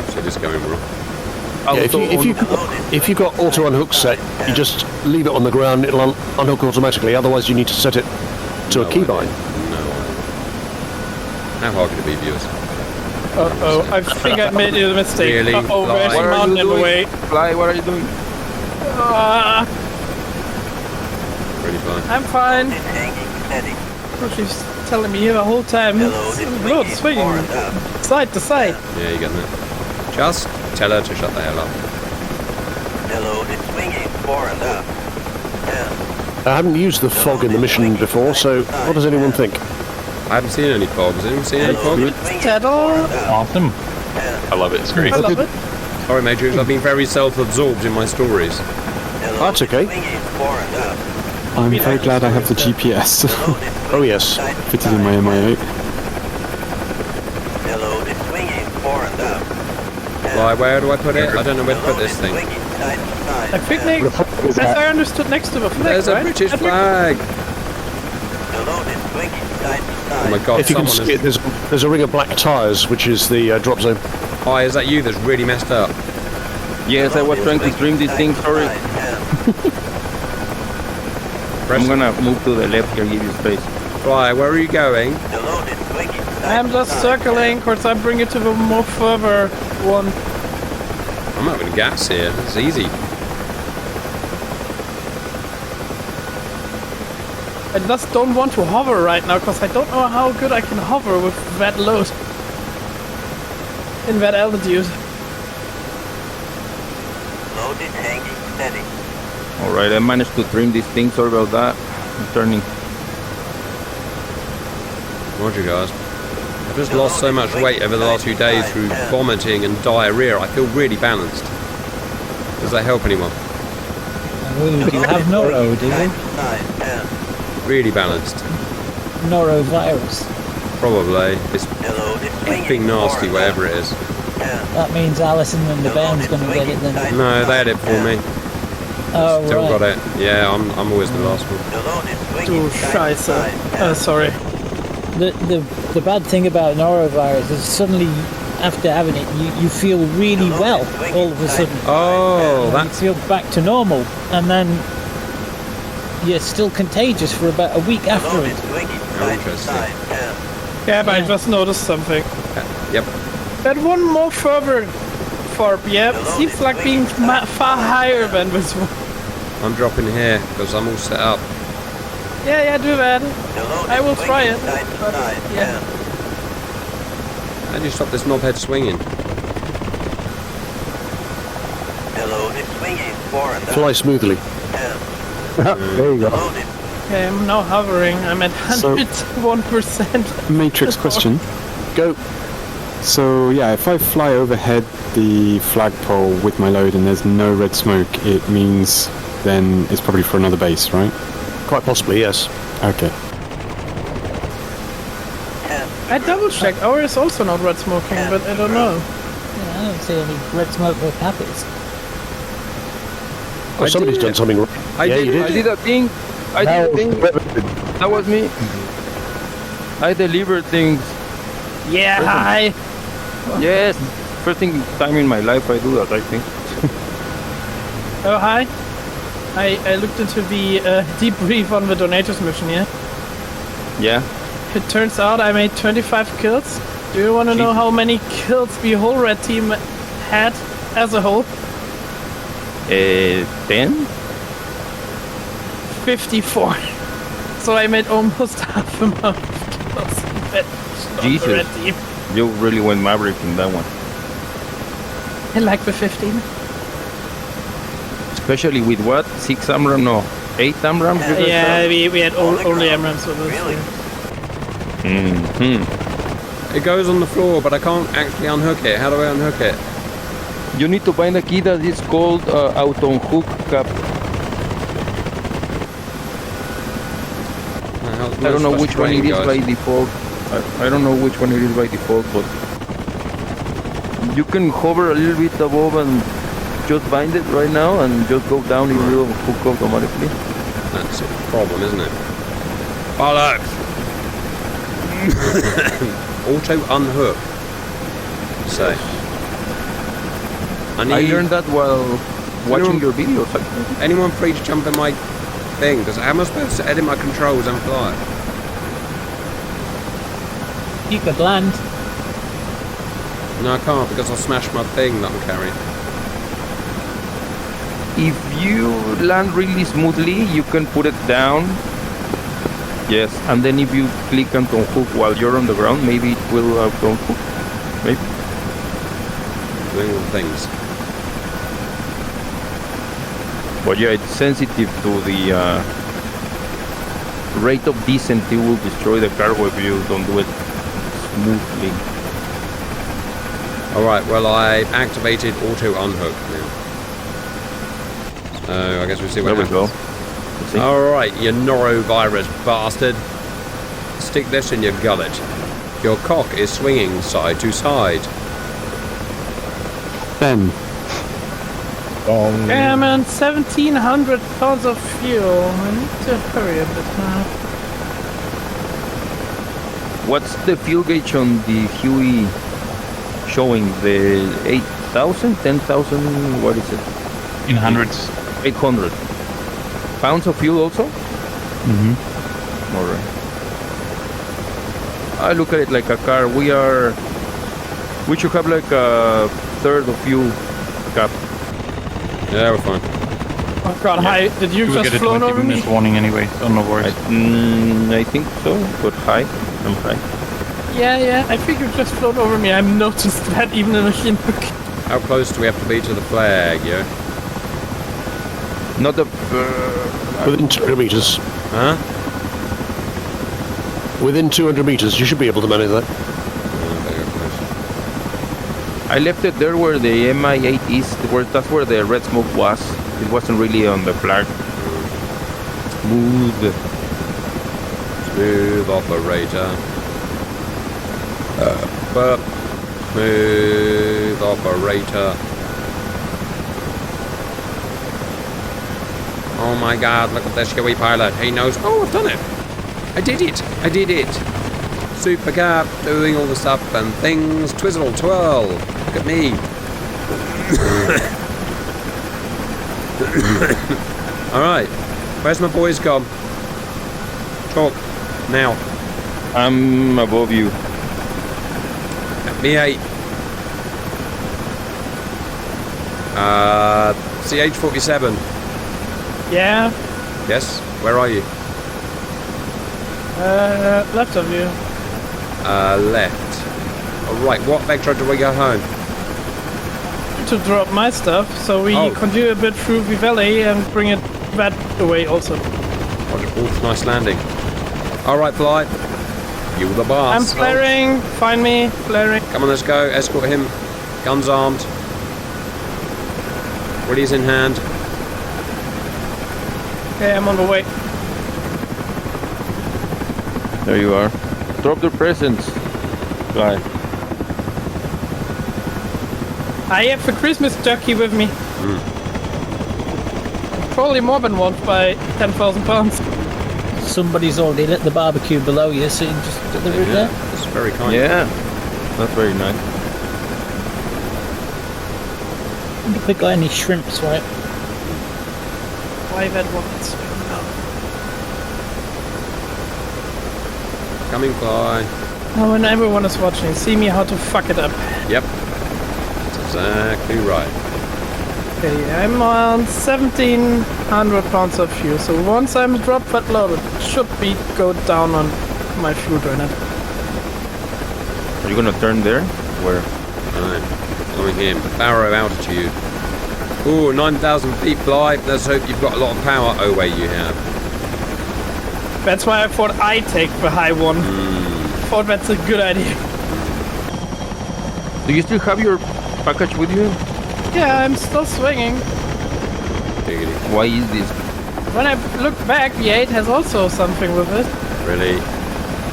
So this going wrong. if you've got auto unhook set, you just leave it on the ground. It'll unhook automatically. Otherwise, you need to set it to a keybind. No idea. How hard could it be, viewers? Uh-oh, I think I made a mistake. Really? Uh-oh, Fly. there's What a are you mountain in the doing? way. Fly, what are you doing? Really fine. I'm fine. It's hanging steady. Oh, she's telling me here the whole time. The load is Load swinging swinging forward up. side to side. Yeah, you getting it? Just tell her to shut the hell up. The load is swinging fore and up. I haven't used the fog in the mission before, so what does anyone think? I haven't seen any fog. Has anyone seen any fog? Settle. Awesome. I love it. It's great. I love it. Sorry, Majors, I've been very self-absorbed in my stories. That's okay. I'm very glad I have the GPS Oh yes. fitted in my MI8. The load is swinging fore and up. Right, where do I put it? I don't know where to put this thing. I think as I understood next to the flag, There's a right? British I think- flag. The load is swinging side to Oh side. my god, If you can someone see it, is... there's a ring of black tyres, which is the drop zone. Hi, is that you that's really messed up? Yes, I was trying to stream this thing, sorry. I'm gonna move to the left here, give you space. Right, where are you going? The load is swinging side I'm to just side. circling, because I bring it to the more further one. I'm having gas here. It's easy. I just don't want to hover right now, because I don't know how good I can hover with that load. In that altitude. Load is hanging steady. Alright, I managed to trim this thing, sorry about that. I'm turning. Roger, guys. I've just lost so much weight over the last few days through vomiting and diarrhea. I feel really balanced. Does that help anyone? Oh, do you have noro, do Side you? to side. Really balanced. Norovirus. Probably. It's The load is swinging effing nasty, fore and whatever up. it is. That means Alison and the band's going to get it then. No, they had it for me. Oh, Still right. got it. Yeah, I'm always the last one. The load is swinging Oh, side to side. scheiße. Sorry. The bad thing about norovirus is suddenly after having it, you feel really well all of a sudden. Oh, You that's... feel back to normal, and then you're still contagious for about a week The load afterwards. is swinging side to interesting. side. Yeah, but I Yeah. just noticed something. Yep. That one more further far, yeah, seems like being far higher than this one. I'm dropping here because I'm all set up. Yeah, do that. The load I is will try swinging it, side to but, side. yeah. How do you stop this knobhead swinging? The load is swinging fore and up. Fly smoothly. There you The go. load is Okay, I'm now hovering. I'm at So- 101%. Matrix question. Go. So yeah, if I fly overhead the flagpole with my load and there's no red smoke, it means then it's probably for another base, right? Quite possibly, yes. Okay. I double checked. Ours is also not red smoking, but I don't know. Yeah, I don't see any red smoke with Happy's. Well, somebody's done something wrong. I did. you I did. did a thing. I did a thing. That was me. I delivered things. Yeah, hi. Yes. First time in my life I do that, I think. Oh, hi. I looked into the debrief on the Donators mission, yeah? Yeah. It turns out I made 25 kills. Do you want to know how many kills the whole red team had as a whole? 10? 54. So I made almost half amount of kills on the Jesus. red team. You really went Maverick in that one. I like the 15. Especially with what? 6 Amram? No. 8 Amram? Yeah, we had only Amrams with us. Mm-hmm. It goes on the floor, but I can't actually unhook it. How do I unhook it? You need to find a key that is called auto hook cap. I don't know which one it is by default. I don't know which one it is by default, but you can hover a little bit above and just bind it right now and just go down, it will hook automatically. That's a problem, isn't it? Bollocks! Auto unhook. So I learned that while watching your videos. Anyone free to jump in my thing? Because how am I supposed to edit my controls and fly? You could land. No, I can't because I'll smash my thing that I'm carrying. If you land really smoothly, you can put it down. Yes, and then if you click on hook while you're on the ground, maybe it will auto hook. Maybe. Doing all the things. But yeah, it's sensitive to the rate of descent. It will destroy the cargo if you don't do it smoothly. Alright, well I activated auto unhook now. So I guess we'll see what happens. There we go. Alright, you norovirus bastard. Stick this in your gullet. Your cock is swinging side to side. Ben. Okay, I'm on 1,700 pounds of fuel. I need to hurry a bit now. What's the fuel gauge on the Huey showing? The 8,000, 10,000, what is it? In hundreds. 800 pounds of fuel also? Mm-hmm. Alright. I look at it like a car. We should have like a third of fuel cap. Yeah, we're fine. Oh god, hi, did you We'll just get a flown 20 over me? minutes warning anyway, so no worries. I think so, but high. I'm high. Yeah, I think you just flown over me. I noticed that even in a Chinook. How close do we have to be to the flag, yeah? Not the... Within 200 meters. Huh? Within 200 meters, you should be able to manage that. I left it there where the Mi-8 is. That's where the red smoke was. It wasn't really on the flag. Smooth operator. Smooth operator. Oh my god, look at this Huey pilot. He knows. Oh, I've done it. I did it. Super cap, doing all the stuff and things. Twizzle, twirl. Look at me. Alright. Where's my boys gone? Talk. Now. I'm above you. B8. CH-47. Yeah, Yes? Where are you? left of you. Left. Alright, what vector do we go home? To drop my stuff, so we continue a bit through the valley and bring it that away also. Roger, nice landing. Alright, fly. You the boss. I'm flaring, find me, flaring. Come on, let's go. Escort him. Guns armed. Willies in hand. Okay, I'm on the way. There you are. Drop the presents. Bye. I have a Christmas turkey with me. Probably more than once by 10,000 pounds. Somebody's already lit the barbecue below you, so you just deliver it there. That's very kind. Yeah. That's very nice. If they got any shrimps, right? Why that once? Coming fly. Now when everyone is watching, see me how to fuck it up. Yep. That's exactly right. Okay, I'm on 1,700 pounds of fuel, so once I'm drop that loaded, should be go down on my fuel drainer. Are you gonna turn there? Where? Alright. Following him. Barrow altitude. Ooh, 9,000 feet fly. Let's hope you've got a lot of power. Oh, wait, you have. That's why I thought I'd take the high one. Thought that's a good idea. Do you still have your package with you? Yeah, I'm still swinging. Diggity. Why is this? When I look back, the 8 has also something with it. Really?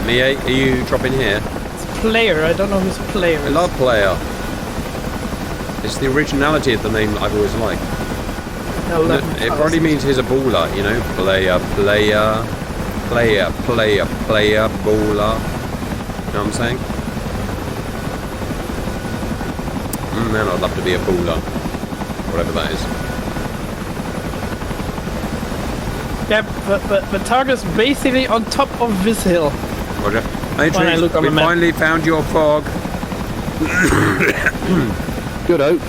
Mia, are you dropping here? It's player. I don't know who's player. I love player. It's the originality of the name that I've always liked. It probably means he's a baller, you know? Player, baller. You know what I'm saying? Man, I'd love to be a baller. Whatever that is. Yeah, the target's basically on top of this hill. Roger. Hey, When I Trish, look on we the map. finally found your fog. Good out.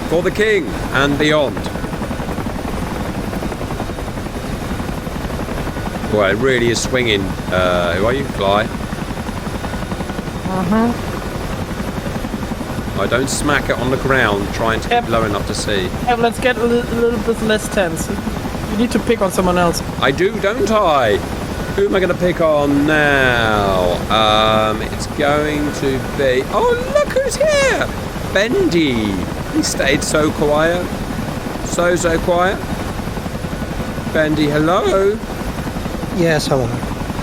For the king and beyond. Boy, it really is swinging. Who are you? Fly. I don't smack it on the ground, trying to Yep. get low enough to see. Yeah, let's get a little bit less tense. You need to pick on someone else. I do, don't I? Who am I going to pick on now? It's going to be... Oh, look who's here! Bendy. He stayed so quiet. So quiet. Bendy, hello? Yes, hello.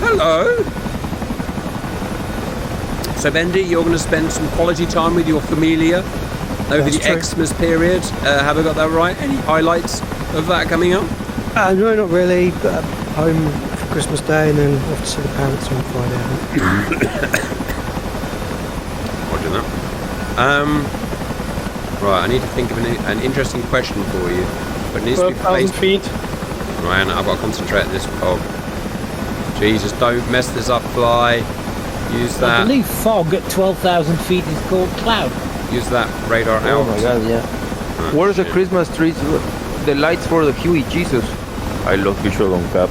Hello? So, Bendy, you're going to spend some quality time with your familia over That's the true. Xmas period. Have I got that right? Any highlights of that coming up? No, not really. But home for Christmas Day and then off to see the parents on Friday. I think. Roger that. Right, I need to think of an interesting question for you. But it needs to be 12,000 placed... feet. Right, and I've got to concentrate on this fog. Jesus, don't mess this up, Fly. Use I that. believe fog at 12,000 feet is called cloud. Use that radar out. Oh my god, yeah. Oh, Where's the shit. Christmas trees? The lights for the Huey Jesus. I love visual on cap.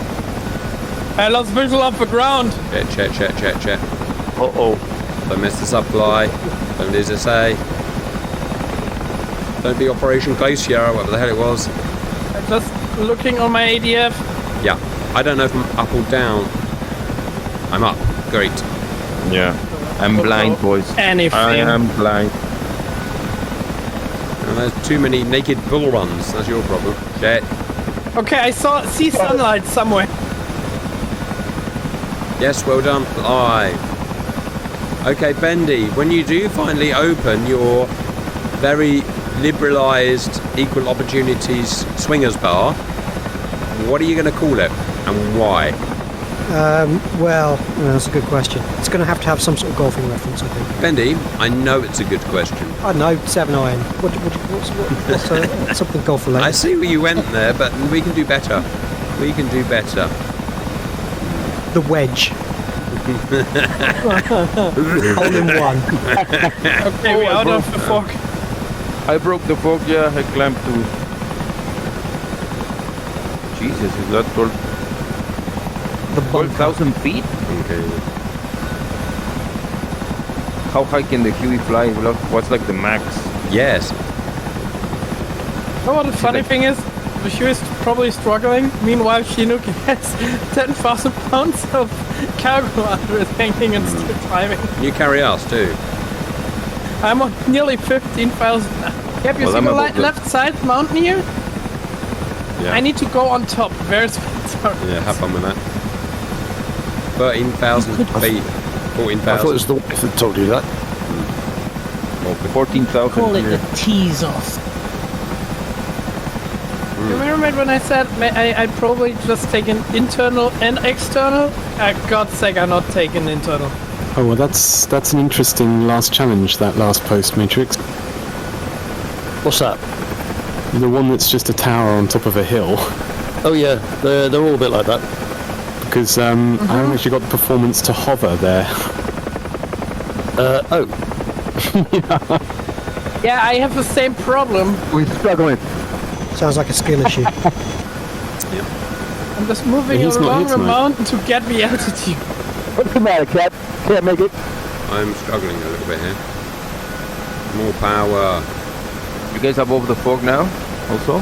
I lost visual off the ground. Check. Uh-oh. Don't mess this up, Fly. Don't lose this A. Don't be Operation Glacier, whatever the hell it was. I'm just looking on my ADF. Yeah. I don't know if I'm up or down. I'm up. Great. Yeah. I'm blind, boys. Anything. I am blind. And there's too many naked bull runs. That's your problem. Shit. Okay, I see sunlight somewhere. Yes, well done, Fly. Okay, Bendy, when you do finally open your very liberalised equal opportunities swingers bar, what are you going to call it and why? Well, that's a good question. It's going to have some sort of golfing reference, I think. Bendy, I know it's a good question. I don't know, 7 iron. What's something golf related? I see where you went there, but we can do better. We can do better. The wedge. Hole in one. Okay, we're out of the fog. I broke the fog, yeah. I climbed to... Jesus, is that 12,000 feet? Okay. How high can the Huey fly? What's like the max? Yes. You know what the funny thing is? The shoe is probably struggling. Meanwhile, Chinook has 10,000 pounds of cargo under it hanging and still climbing. You carry us too. I'm on nearly 15,000. Yep, you Well, see I'm the above the- left side mountain here? Yeah. I need to go on top. There's Yeah, have fun with that. 13,000 feet. I thought it 14,000. was the wife that told you that. 14,000 Call it here. the tease off. You remember when I said I'd probably just take an internal and external? God's sake, I'm not taking internal. Oh well, that's an interesting last challenge. That last post, Matrix. What's that? The one that's just a tower on top of a hill. Oh yeah, they're all a bit like that. Because I haven't actually got the performance to hover there. Oh, Yeah, I have the same problem. We're struggling. Sounds like a skill issue. I'm just moving He's not along here the tonight. mountain to get the altitude. What's the matter, Cat? Can't make it. I'm struggling a little bit here. More power. You guys above the fog now? Also?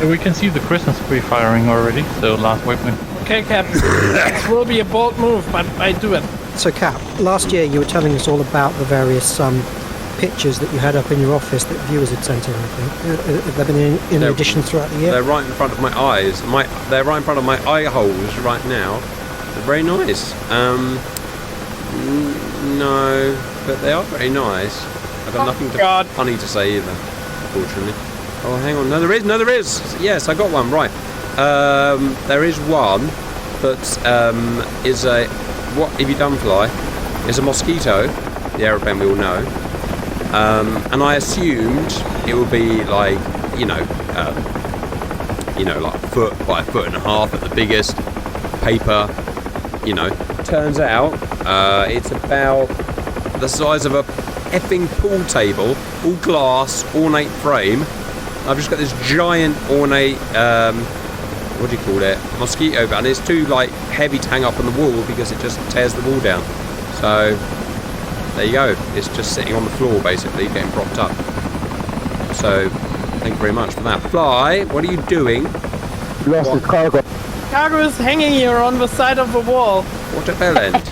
We can see the Christmas tree firing already, so last waypoint. Okay, Captain. This will be a bold move, but I do it. So, Cap, last year you were telling us all about the various pictures that you had up in your office that viewers had sent in, I think. Have there been any additions throughout the year? They're right in front of my eyes. They're right in front of my eye holes right now. They're very nice. No, but they are very nice. I've got nothing funny to say either, unfortunately. Oh, hang on. No, there is. Yes, I got one. Right. There is one that is a... What have you done, Fly? Is a mosquito, the aeroplane we all know. And I assumed it would be like, like a foot by a foot and a half at the biggest. Paper, Turns out it's about the size of a effing pool table, all glass, ornate frame. I've just got this giant ornate, what do you call it, mosquito, and it's too heavy to hang up on the wall because it just tears the wall down. So there you go. It's just sitting on the floor basically, getting propped up. So thank you very much for that. Fly, what are you doing? Lost his cargo. Cargo is hanging here on the side of the wall. What a bell end.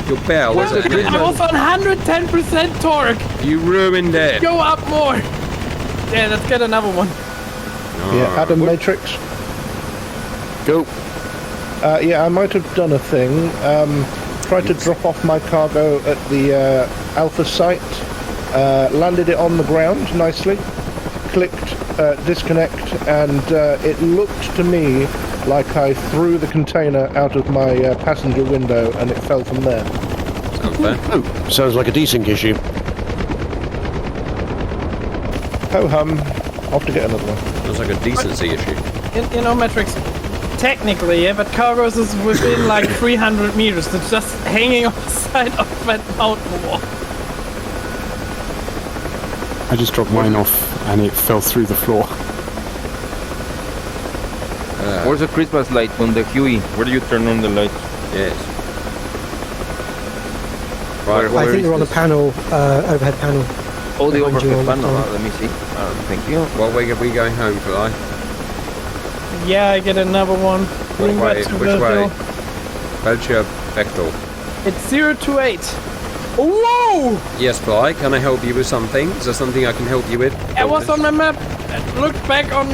Your bell was at an end. I was on 110% torque. You ruined it. Go up more. Yeah, let's get another one. Yeah, Adam Matrix. Go. Yeah, I might have done a thing. Tried to drop off my cargo at the Alpha site. Landed it on the ground nicely. Clicked disconnect, and it looked to me like I threw the container out of my passenger window and it fell from there. Sounds fair. Oh, sounds like a desync issue. Ho-hum. Off to get another one. Sounds like a decency issue. Matrix, technically, but cargoes is within 300 meters. It's just hanging on the side of that mountain wall. I just dropped mine off and it fell through the floor. Where's the Christmas light on the Huey? Where do you turn on the light? Yes. Right, I think they're on the panel, overhead panel. Oh, the Behind you overhead on the panel. floor. Let me see. Thank you. Well, we're going home, Fly. Yeah, I get another one. Bring that to Which the way? hill. Belcher Vector. It's 028. Whoa! Yes, Fly. Can I help you with something? Is there something I can help you with? I was on my map, looked back on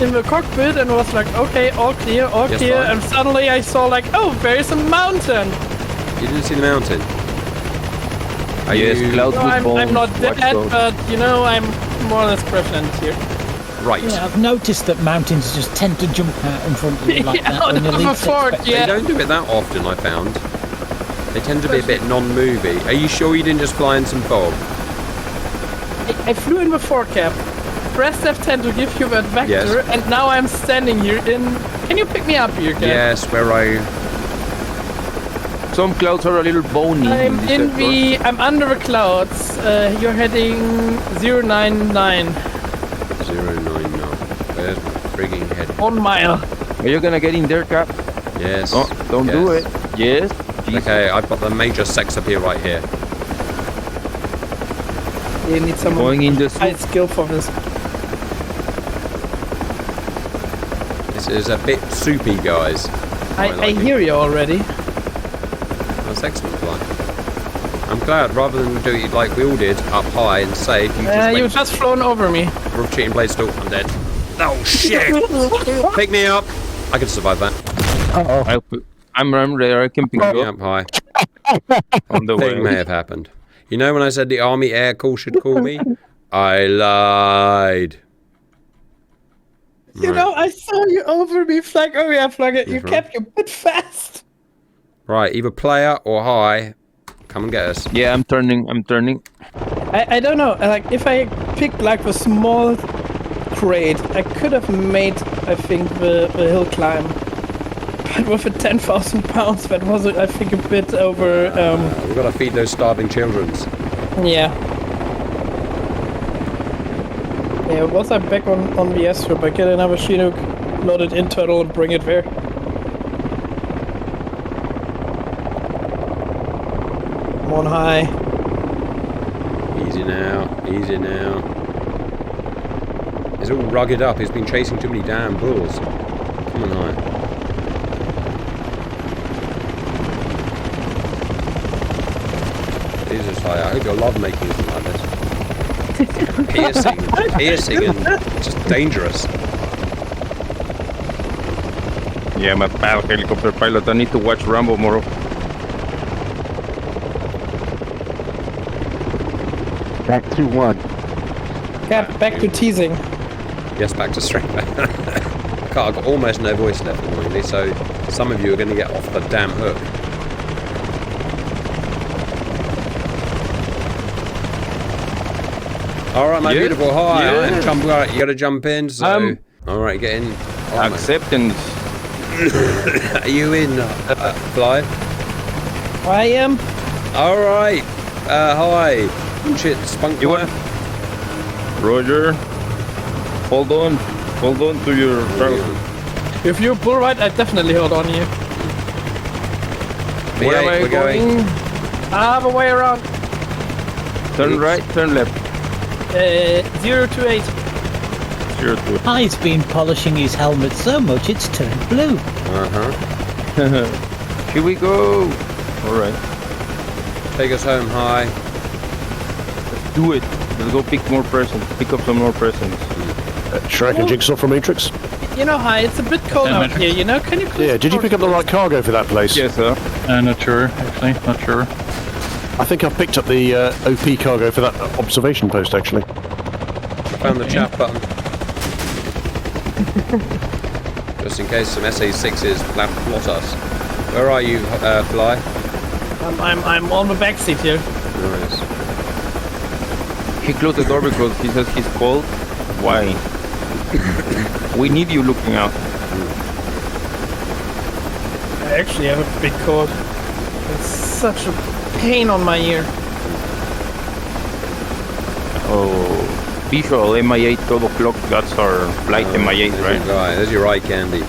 in the cockpit and was like, okay, all clear, Yes, clear, fine. and suddenly I saw oh, there's a mountain. You didn't see the mountain? Are Yes, you... cloud No, with I'm bones, not dead, watchdog. but I'm more or less present here. Right. Yeah, I've noticed that mountains just tend to jump out in front of you like Yeah, that when you on least the fork, expect it. They don't do it that often, I found. They tend to be a bit non-movie. Are you sure you didn't just fly in some fog? I flew in the forecap, pressed F10 to give you that vector, Yes. and now I'm standing here in... Can you pick me up here, Cap? Yes, where are you? Some clouds are a little bony. I'm this in sector. I'm under the clouds. You're heading 099. 099. Where's my frigging head? 1 mile. Are you gonna get in there, Cap? Yes. Oh, don't do it. Yes. Jesus. Okay, I've got the major sex up here right here. You need some Going in the high skill for this. This is a bit soupy, guys. I hear you already. That's excellent, Fly. I'm glad, rather than do it like we all did, up high and safe, You've just flown over me. Roof cheating blade still. I'm dead. Oh shit! Pick me up. I can survive that. I'm there. I can pick Pick you me up up high. on the Thing may way. have happened. You know when I said the Army Air Corps should call me? I lied. You know, I saw you over me, Flag. Oh yeah, Flag. You right. kept your bit fast. Right, either player or high. Come and get us. Yeah, I'm turning. I don't know. If I picked the small crate, I could have made, I think, the hill climb. But with the 10,000 pounds, that was, I think, a bit over. We've got to feed those starving children. Yeah. Yeah, once I'm back on the airstrip, I get another Chinook, load it internal, and bring it there. I'm on high. Easy now, easy now. He's all rugged up. He's been chasing too many damn bulls. Come on, high. Jesus, I hope you'll love making something like this. Piercing and just dangerous. Yeah, my pal, helicopter pilot. I need to watch Rambo more. Back to 1. Get back to teasing. Yes, back to straight. I've got almost no voice left, annoyingly, so some of you are going to get off the damn hook. All right, my beautiful. Hi, I'm jump. Right, you got to jump in. So, all right, get in. Oh, Acceptance. Are you in, Fly? I am. All right. Hi. Shit, spunk. You want? Roger. Hold on to your throttle. If you pull right, I definitely hold on you. Where am I going? I have a way around. Turn right, turn left. 028. 028. Hi's been polishing his helmet so much it's turned blue. Here we go. All right. Take us home, Hi. Let's do it. Let's go pick more presents. Pick up some more presents. Shrek and Jigsaw from Matrix. You know, Hi, it's a bit cold out here, you know? Can you please... Yeah, did you pick up the right cargo for that place? Yes, sir. Not sure, actually. Not sure. I think I picked up the OP cargo for that observation post, actually. Found the chat button. Just in case some SA6s plot us. Where are you, Fly? I'm on the back seat here. Nice. He closed the door because he says he's cold. Why? We need you looking out. I actually have a big cold. It's such a pain on my ear. Oh, visual MI8 12 o'clock. That's our flight MI8, right? There's your eye candy.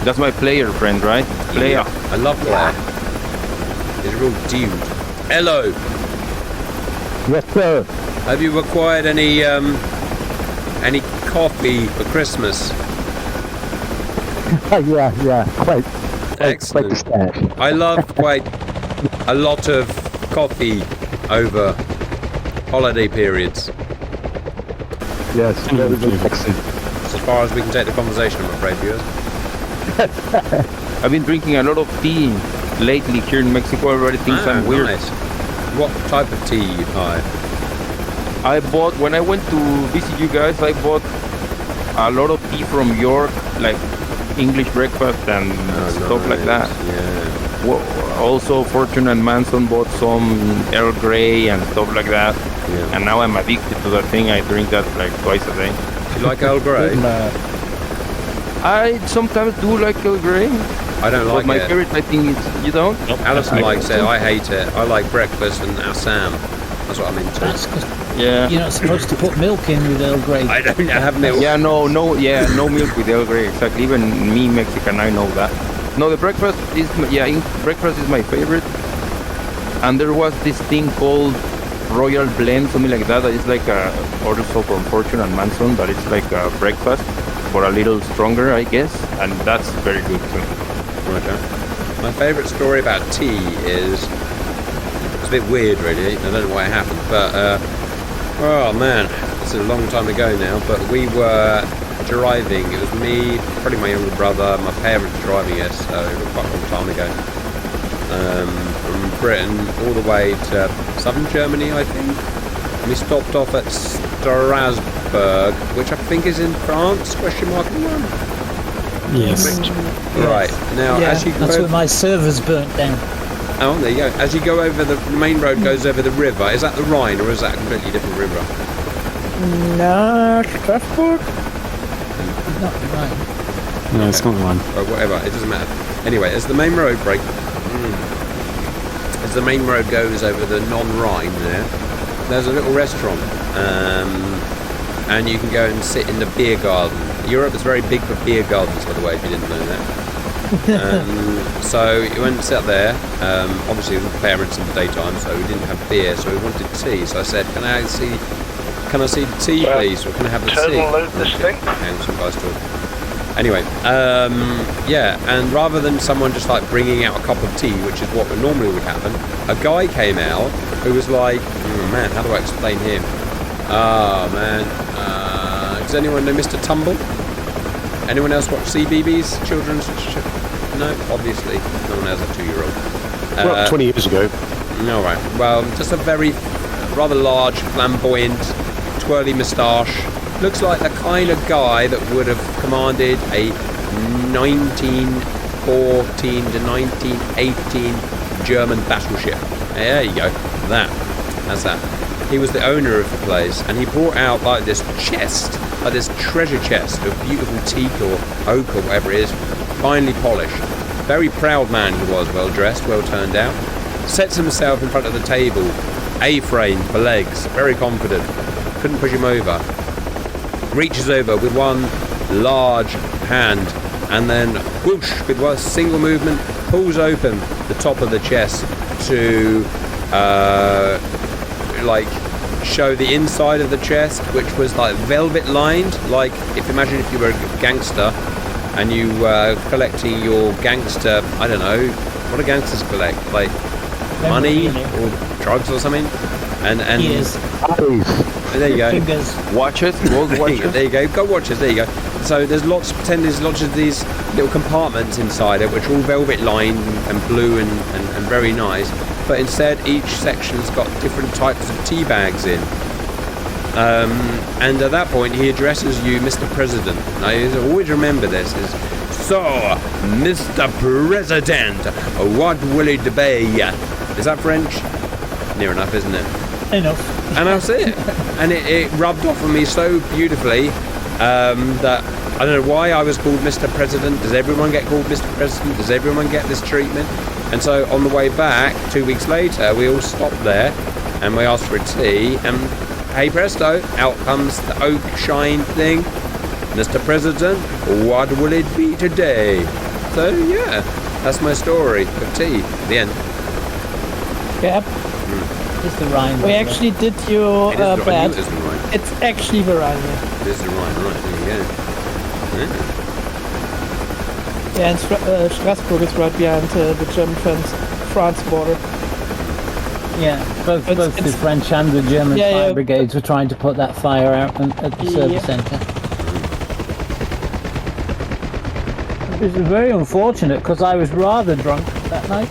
That's my player friend, right? Player. Yeah, I love Player. He's a real dude. Hello. Yes, sir. Have you acquired any coffee for Christmas? yeah, quite Excellent. the stash. I love quite a lot of coffee over holiday periods. Yes, very excellent. That's as far as we can take the conversation, I'm afraid, viewers. I've been drinking a lot of tea lately here in Mexico. Everybody thinks I'm weird. Nice. What type of tea you buy? I bought, when I went to visit you guys, I bought a lot of tea from York, like English breakfast and stuff like that. Yeah. Well, also, Fortune and Manson bought some Earl Grey and stuff like that. Yeah. And now I'm addicted to that thing. I drink that like twice a day. Do you like Earl Grey? I sometimes do like Earl Grey. I don't like but my it. favorite, I think, is you don't. Alison likes it. I hate it. I like breakfast and Assam. That's what I'm into. That's because Yeah. you're not supposed to put milk in with Earl Grey. I don't have milk. Yeah, no milk with Earl Grey. Exactly. Even me, Mexican, I know that. No, the breakfast is breakfast is my favorite. And there was this thing called Royal Blend, something like that. It's like also from Fortune and Manson, but it's like a breakfast for a little stronger, I guess, and that's very good too. Okay. My favourite story about tea is it's a bit weird, really. I don't know why it happened, but oh man, it's a long time ago now. But we were driving. It was me, probably my younger brother, my parents driving us. So quite a long time ago. From Britain all the way to southern Germany, I think. We stopped off at Strasbourg, which I think is in France, question mark one. Yes. Right. Now, Yeah, as you that's go, where my servers burnt down. oh, there you go. As you go over the main road, goes over the river. Is that the Rhine, or is that a completely different river? No, Strasbourg? Not right. No, it's not one. Or whatever. It doesn't matter. Anyway, as the main road as the main road goes over the non-Rhine there's a little restaurant, and you can go and sit in the beer garden. Europe is very big for beer gardens, by the way, if you didn't know that. So we went and sat there, obviously with parents in the daytime, so we didn't have beer, so we wanted tea. So I said, can I see the tea, please, or can I have the tea? Load this thing. And some guys talk. Anyway, yeah, and rather than someone just like bringing out a cup of tea, which is what normally would happen, a guy came out who was like, man, how do I explain him? Oh, man. Does anyone know Mr. Tumble? Anyone else watch CBeebies? Children's... No? Obviously. No one has a 2-year-old. Well, 20 years ago. All right. Well, just a very rather large, flamboyant, twirly moustache. Looks like the kind of guy that would have commanded a 1914 to 1918 German battleship. There you go. That's that. He was the owner of the place, and he brought out like this chest, like this treasure chest of beautiful teak or oak or whatever it is, finely polished. Very proud man he was, well dressed, well turned out. Sets himself in front of the table, A-frame for legs, very confident. Couldn't push him over. Reaches over with one large hand, and then whoosh, with one single movement, pulls open the top of the chest to like show the inside of the chest, which was like velvet lined, like imagine if you were a gangster and you were collecting your gangster, I don't know, what do gangsters collect, like money or drugs or something, and Years. there you go. Watches, gold watches. There you go, gold watches, there you go. So there's lots of these little compartments inside it, which are all velvet lined and blue and very nice. But instead, each section's got different types of tea bags in. And at that point, he addresses you, Mr. President. Now, you always remember this. So, Mr. President, what will it be? Is that French? Near enough, isn't it? Enough. And that's it. And it rubbed off on me so beautifully that I don't know why I was called Mr. President. Does everyone get called Mr. President? Does everyone get this treatment? And so on the way back, 2 weeks later, we all stopped there and we asked for a tea, and hey presto, out comes the oak shine thing. Mr. President, what will it be today? So yeah, that's my story of tea. The end. Yep. It's the rhyme. We actually did your It is the bad. It is the rhyme. It's actually the rhyme. It is the rhyme, right, there you go. Yeah. Yeah, and Strasbourg is right behind the German-France border. Yeah, both the French and the German fire brigades were trying to put that fire out at the service centre. It was very unfortunate because I was rather drunk that night.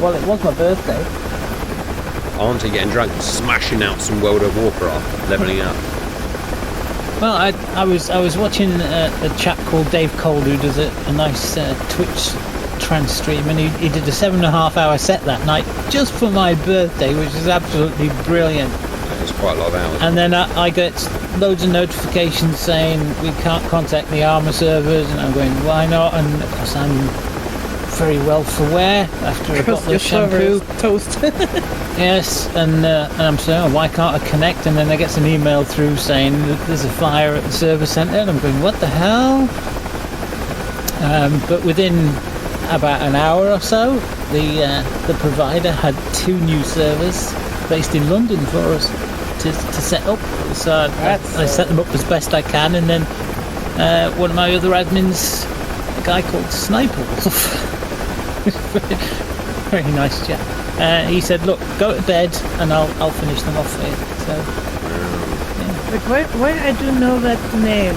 Well, it was my birthday. Auntie getting drunk and smashing out some World of Warcraft, levelling up. Well, I was watching a chap called Dave Cole who does a nice Twitch trans stream, and he did a 7.5 hour set that night just for my birthday, which is absolutely brilliant. It's quite a lot of hours. And then I get loads of notifications saying we can't contact the Armour servers, and I'm going, why not? And because I'm very well for wear after a bottle of shampoo. Toast. Yes, and I'm saying, oh, why can't I connect? And then I get some email through saying that there's a fire at the service centre, and I'm going, what the hell? But within about an hour or so, the provider had 2 new servers based in London for us to set up. So I set them up as best I can, and then one of my other admins, a guy called Sniper Wolf, very nice chap. He said, "Look, go to bed, and I'll finish them off for you." So, But why I do know that name?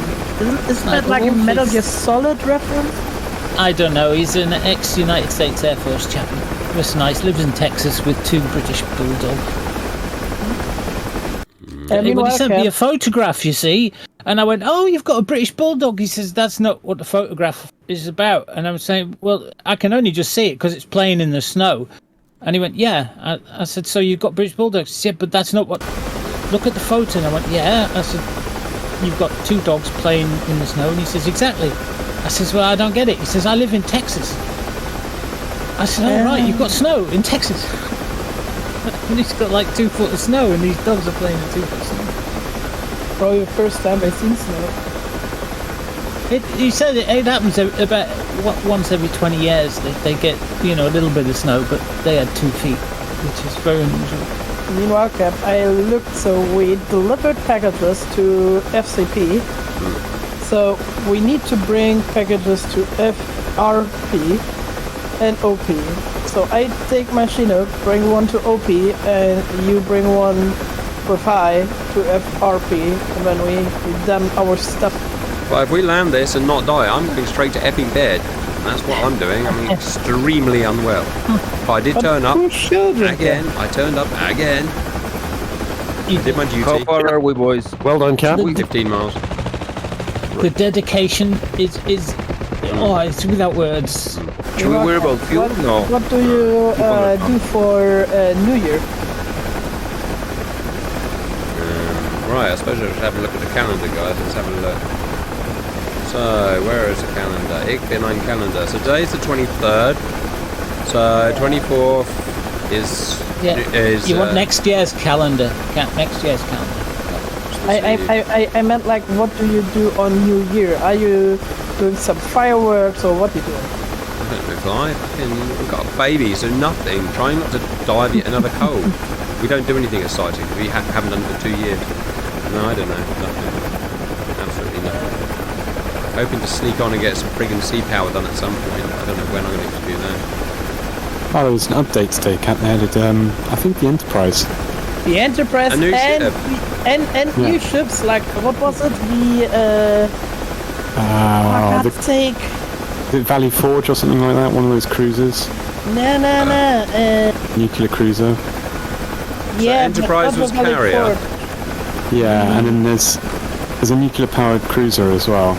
Isn't that like a Metal Gear Solid reference? I don't know. He's an ex-United States Air Force chap. Was nice. Lives in Texas with 2 British bulldogs. He sent me a photograph, you see, and I went, "Oh, you've got a British bulldog." He says, "That's not what the photograph is about." And I was saying, "Well, I can only just see it because it's playing in the snow." And he went, "Yeah." I said, "So you've got British bulldogs?" He said, "But that's not what. Look at the photo." And I went, "Yeah." I said, "You've got 2 dogs playing in the snow." And he says, "Exactly." I says, "Well, I don't get it." He says, "I live in Texas." I said, "Oh, right, you've got snow in Texas." And he's got like 2 foot of snow, and these dogs are playing in 2 foot of snow. Probably the first time I've seen snow. He said it happens about once every 20 years. They get, a little bit of snow, but they had 2 feet, which is very unusual. Meanwhile, Cap, I looked, so we delivered packages to FCP. So we need to bring packages to FRP and OP. So I take my Chinook, bring one to OP, and you bring one with high to FRP, and then we've done our stuff. Well, if we land this and not die, I'm going straight to effing bed. That's what I'm doing. I'm extremely unwell. But I did turn up again. I turned up again. I did my duty. How far are we, boys? Well done, Cap. 15 miles. The dedication is it's without words. Should we worry about fuel? No. What do you do for New Year? Right, I suppose I should have a look at the calendar, guys. Let's have a look. So, where is the calendar? Ik bin ein calendar. So today's the 23rd. So 24th is... You want next year's calendar. Next year's calendar. I meant like, what do you do on New Year? Are you doing some fireworks or what are you doing? I don't know, Fly. We've got a baby, so nothing. Trying not to die of another cold. We don't do anything exciting. We haven't done it for 2 years. No, I don't know. Nothing. Absolutely nothing. Hoping to sneak on and get some friggin' sea power done at some point. I don't know when I'm going to do that. Oh, there was an update today, Cap. They added, I think the Enterprise. The Enterprise new ship. and new ships, like, what was it? The Valley Forge or something like that, one of those cruisers. No. Nuclear cruiser. Yeah, Enterprise was carrier. Yeah, and then there's a nuclear-powered cruiser as well.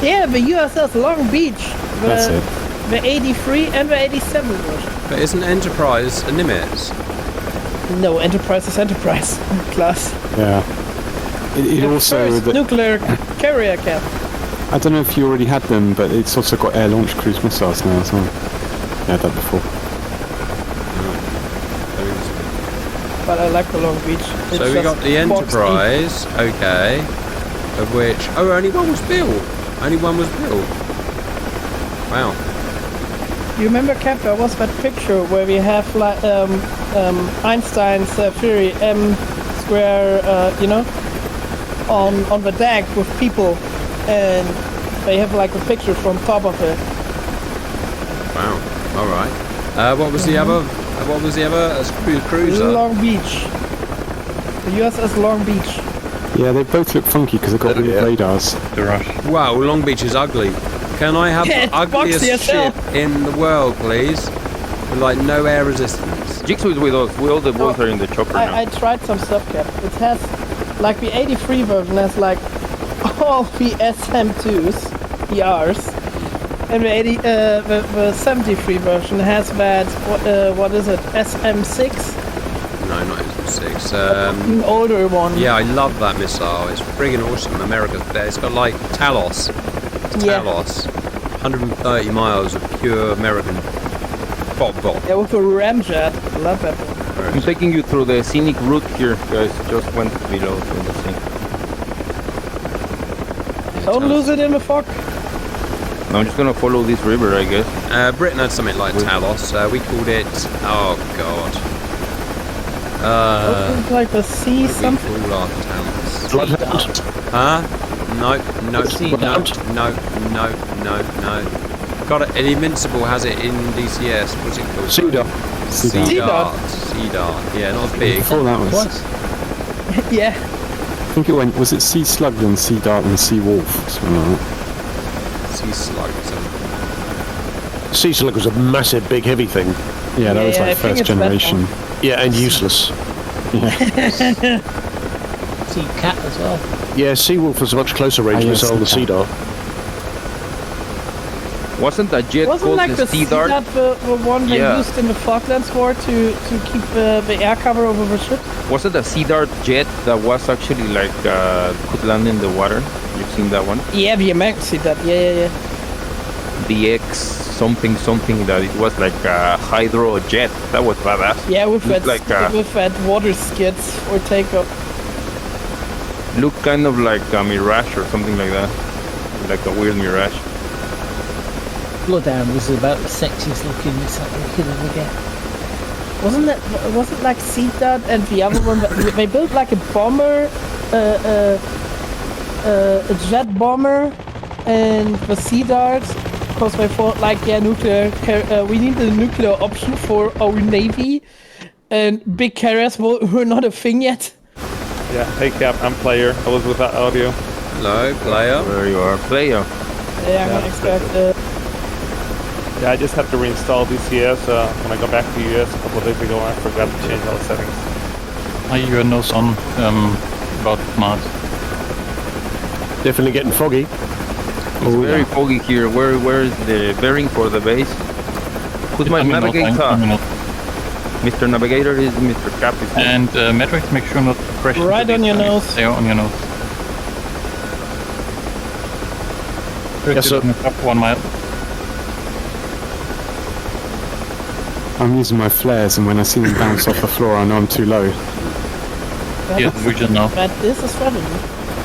Yeah, the USS Long Beach. That's it. The 83 and the 87 version. But isn't Enterprise a Nimitz? No, Enterprise is Enterprise class. Yeah. It The also... first nuclear carrier, Cap. I don't know if you already had them, but it's also got air-launched cruise missiles now as well. Yeah, I had that before. But I like the Long Beach. It's So we got the Enterprise, okay, of which... Oh, only one was built. Only one was built. Wow. You remember, Cap, there was that picture where we have like Einstein's theory m square, on the deck with people, and they have like a picture from top of it. Wow. All right. What was the other? What was the other? A cruiser. Long Beach. The USS Long Beach. Yeah, they both look funky because they've got weird radars. The Rush. Wow, Long Beach is ugly. Can I have the ugliest ship in the world, please? With like no air resistance. Jigsaw is with us. We all the boys are in the chopper now. I tried some stuff, Cap. It has, like the 83 version has like all the SM2s, ERs, and the 73 version has that, what is it, SM6? No, not SM6. An older one. Yeah, I love that missile. It's friggin' awesome. America's there. It's got like Talos. Talos. 130 miles of pure American bop. Yeah, with a ramjet. Love that one. I'm taking you through the scenic route here, guys. Just went below to the scene. Don't lose it in the fog. No, I'm just gonna follow this river, I guess. Britain had something like Talos. We called it... Oh, God. It's like the sea something. We call our Talos? Bloodhound. Huh? No. Got it. And Invincible has it in DCS. What's it called? Sea Dart. Sea Dart. Yeah, not as big. Before that was... Yeah. I think it went... Was it Sea Slug, then Sea Dart, and Sea Wolf? Something like that. Sea Slug. Sea Slug was a massive, big, heavy thing. Yeah, that was I like think first it's that generation. Yeah, and useless. Sea Cat as well. Yeah, Sea Wolf was a much closer range yes, missile than Sea Sea Dart. Wasn't that jet Wasn't called like the the Sea Sea Dart? Dart the one they Yeah. used in the Falklands War to keep the air cover over the ships? Was it a Sea Dart jet that was actually like could land in the water? You've seen that one? Yeah, the American Sea Dart. Yeah. The X something that it was like a hydro jet. That was badass. Yeah, with that Looked with that water skids for takeoff. Looked kind of like a Mirage or something like that. Like a weird Mirage. Bloodhound was about the sexiest looking missile we could ever get. wasn't like Seed Dot and the other one? They built like a bomber, a jet bomber, and the Sea Dart, because they thought like, yeah, we need a nuclear option for our navy, and big carriers were not a thing yet. Yeah, hey Cap, I'm Player. I was without audio. Hello, Player. There you are, Player. Yeah, I'm gonna expect. Yeah, I just had to reinstall DCS when I got back to the US a couple of days ago. I forgot to change all the settings. I hear no son about Mars. Definitely getting foggy. It's very foggy here. Where is the bearing for the base? Who's my navigator? Mr. Navigator is Mr. Cap. And Matrix, make sure not to crash. Right on your nose. Stay on your nose. Yes, sir. 1 mile. I'm using my flares, and when I see them bounce off the floor, I know I'm too low. Yeah, we just know. That is a strategy.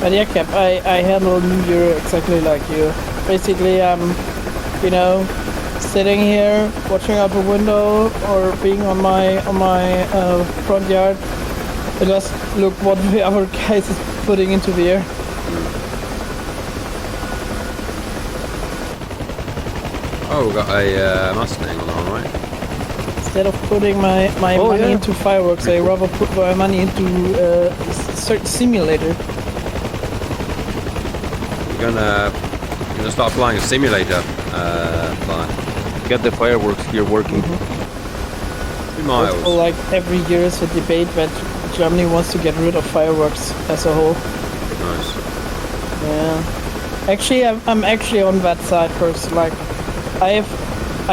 But yeah, Cap, I handle New Year exactly like you. Basically, I'm, sitting here, watching out the window, or being on my front yard. I just look what the other guys is putting into the air. Oh, we've got a Mustang on, alright. Instead of putting my money into fireworks, I rather put my money into a certain simulator. You're gonna start flying a simulator. Get the fireworks here working. 2 miles. Also, like every year is a debate that Germany wants to get rid of fireworks as a whole. Nice. Yeah. Actually, I'm actually on that side first. Like, I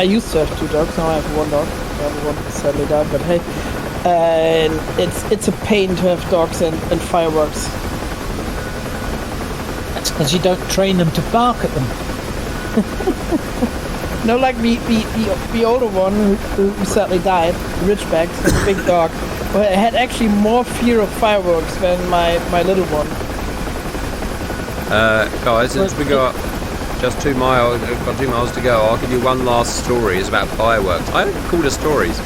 used to have 2 dogs. Now I have 1 dog. The other one sadly died. But hey, and it's a pain to have dogs and fireworks. That's because you don't train them to bark at them. No, like the older one who sadly died, Ridgeback, the big dog, but I had actually more fear of fireworks than my little one. Guys, since we got just 2 miles, got 2 miles to go, I'll give you one last story. It's about fireworks. I don't call it stories.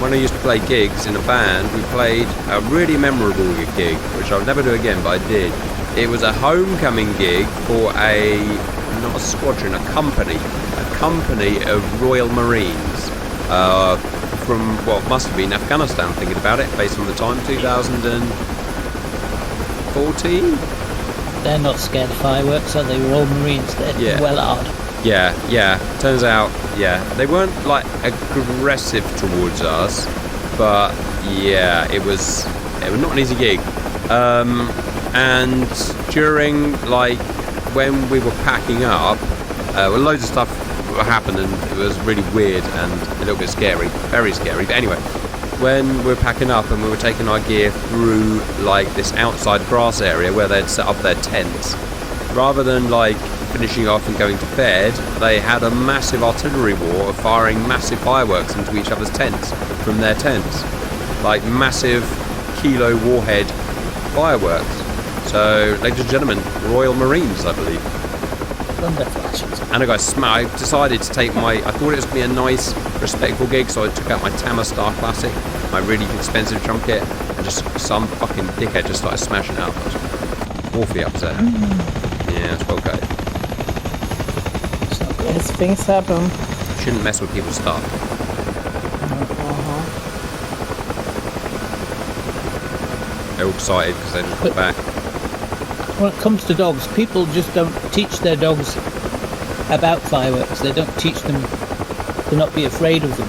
When I used to play gigs in a band, we played a really memorable gig, which I'll never do again, but I did. It was a homecoming gig for not a squadron, a company of Royal Marines from what must have been Afghanistan, thinking about it, based on the time, 2014? They're not scared of fireworks, are they? We're all Marines. They're well armed. Yeah. Turns out, they weren't like aggressive towards us, but yeah, it was not an easy gig. And during when we were packing up, loads of stuff happened and it was really weird and a little bit scary, very scary. But anyway, when we were packing up and we were taking our gear through this outside grass area where they'd set up their tents, rather than finishing off and going to bed, they had a massive artillery war of firing massive fireworks into each other's tents from their tents, massive kilo warhead fireworks. So, ladies and gentlemen, Royal Marines, I believe. Thunder flashes. And I decided to take I thought it was going to be a nice, respectful gig, so I took out my Tama Star Classic, my really expensive drum kit, and just some fucking dickhead just started smashing it up. I was awfully upset. Yeah, it's well good. Yes, things happen. Shouldn't mess with people's stuff. They're all excited because they just got back. When it comes to dogs, people just don't teach their dogs about fireworks. They don't teach them to not be afraid of them.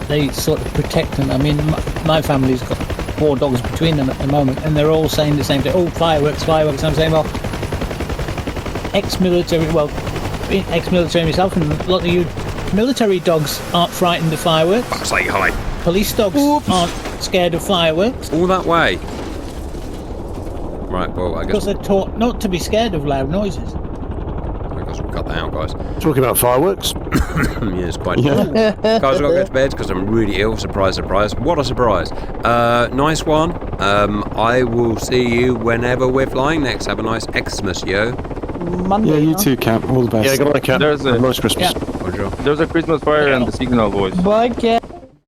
They sort of protect them. I mean, my family's got 4 dogs between them at the moment, and they're all saying the same thing. Oh, fireworks, fireworks. And I'm saying, well, being ex-military myself, and a lot of you military dogs aren't frightened of fireworks. Say hi. Police dogs aren't scared of fireworks. All that way. Right, well, I guess... Because they're taught not to be scared of loud noises. I guess we'll cut that out, guys. Talking about fireworks. Yeah, it's quite... Guys, I've got to go to bed because I'm really ill. Surprise, surprise. What a surprise. Nice one. I will see you whenever we're flying next. Have a nice Xmas, yo. Monday, yeah, you too, Cap. All the best. Yeah, good night, Cap. There's a nice Christmas. There's a Christmas fire and the signal, boys. Bye, Cap.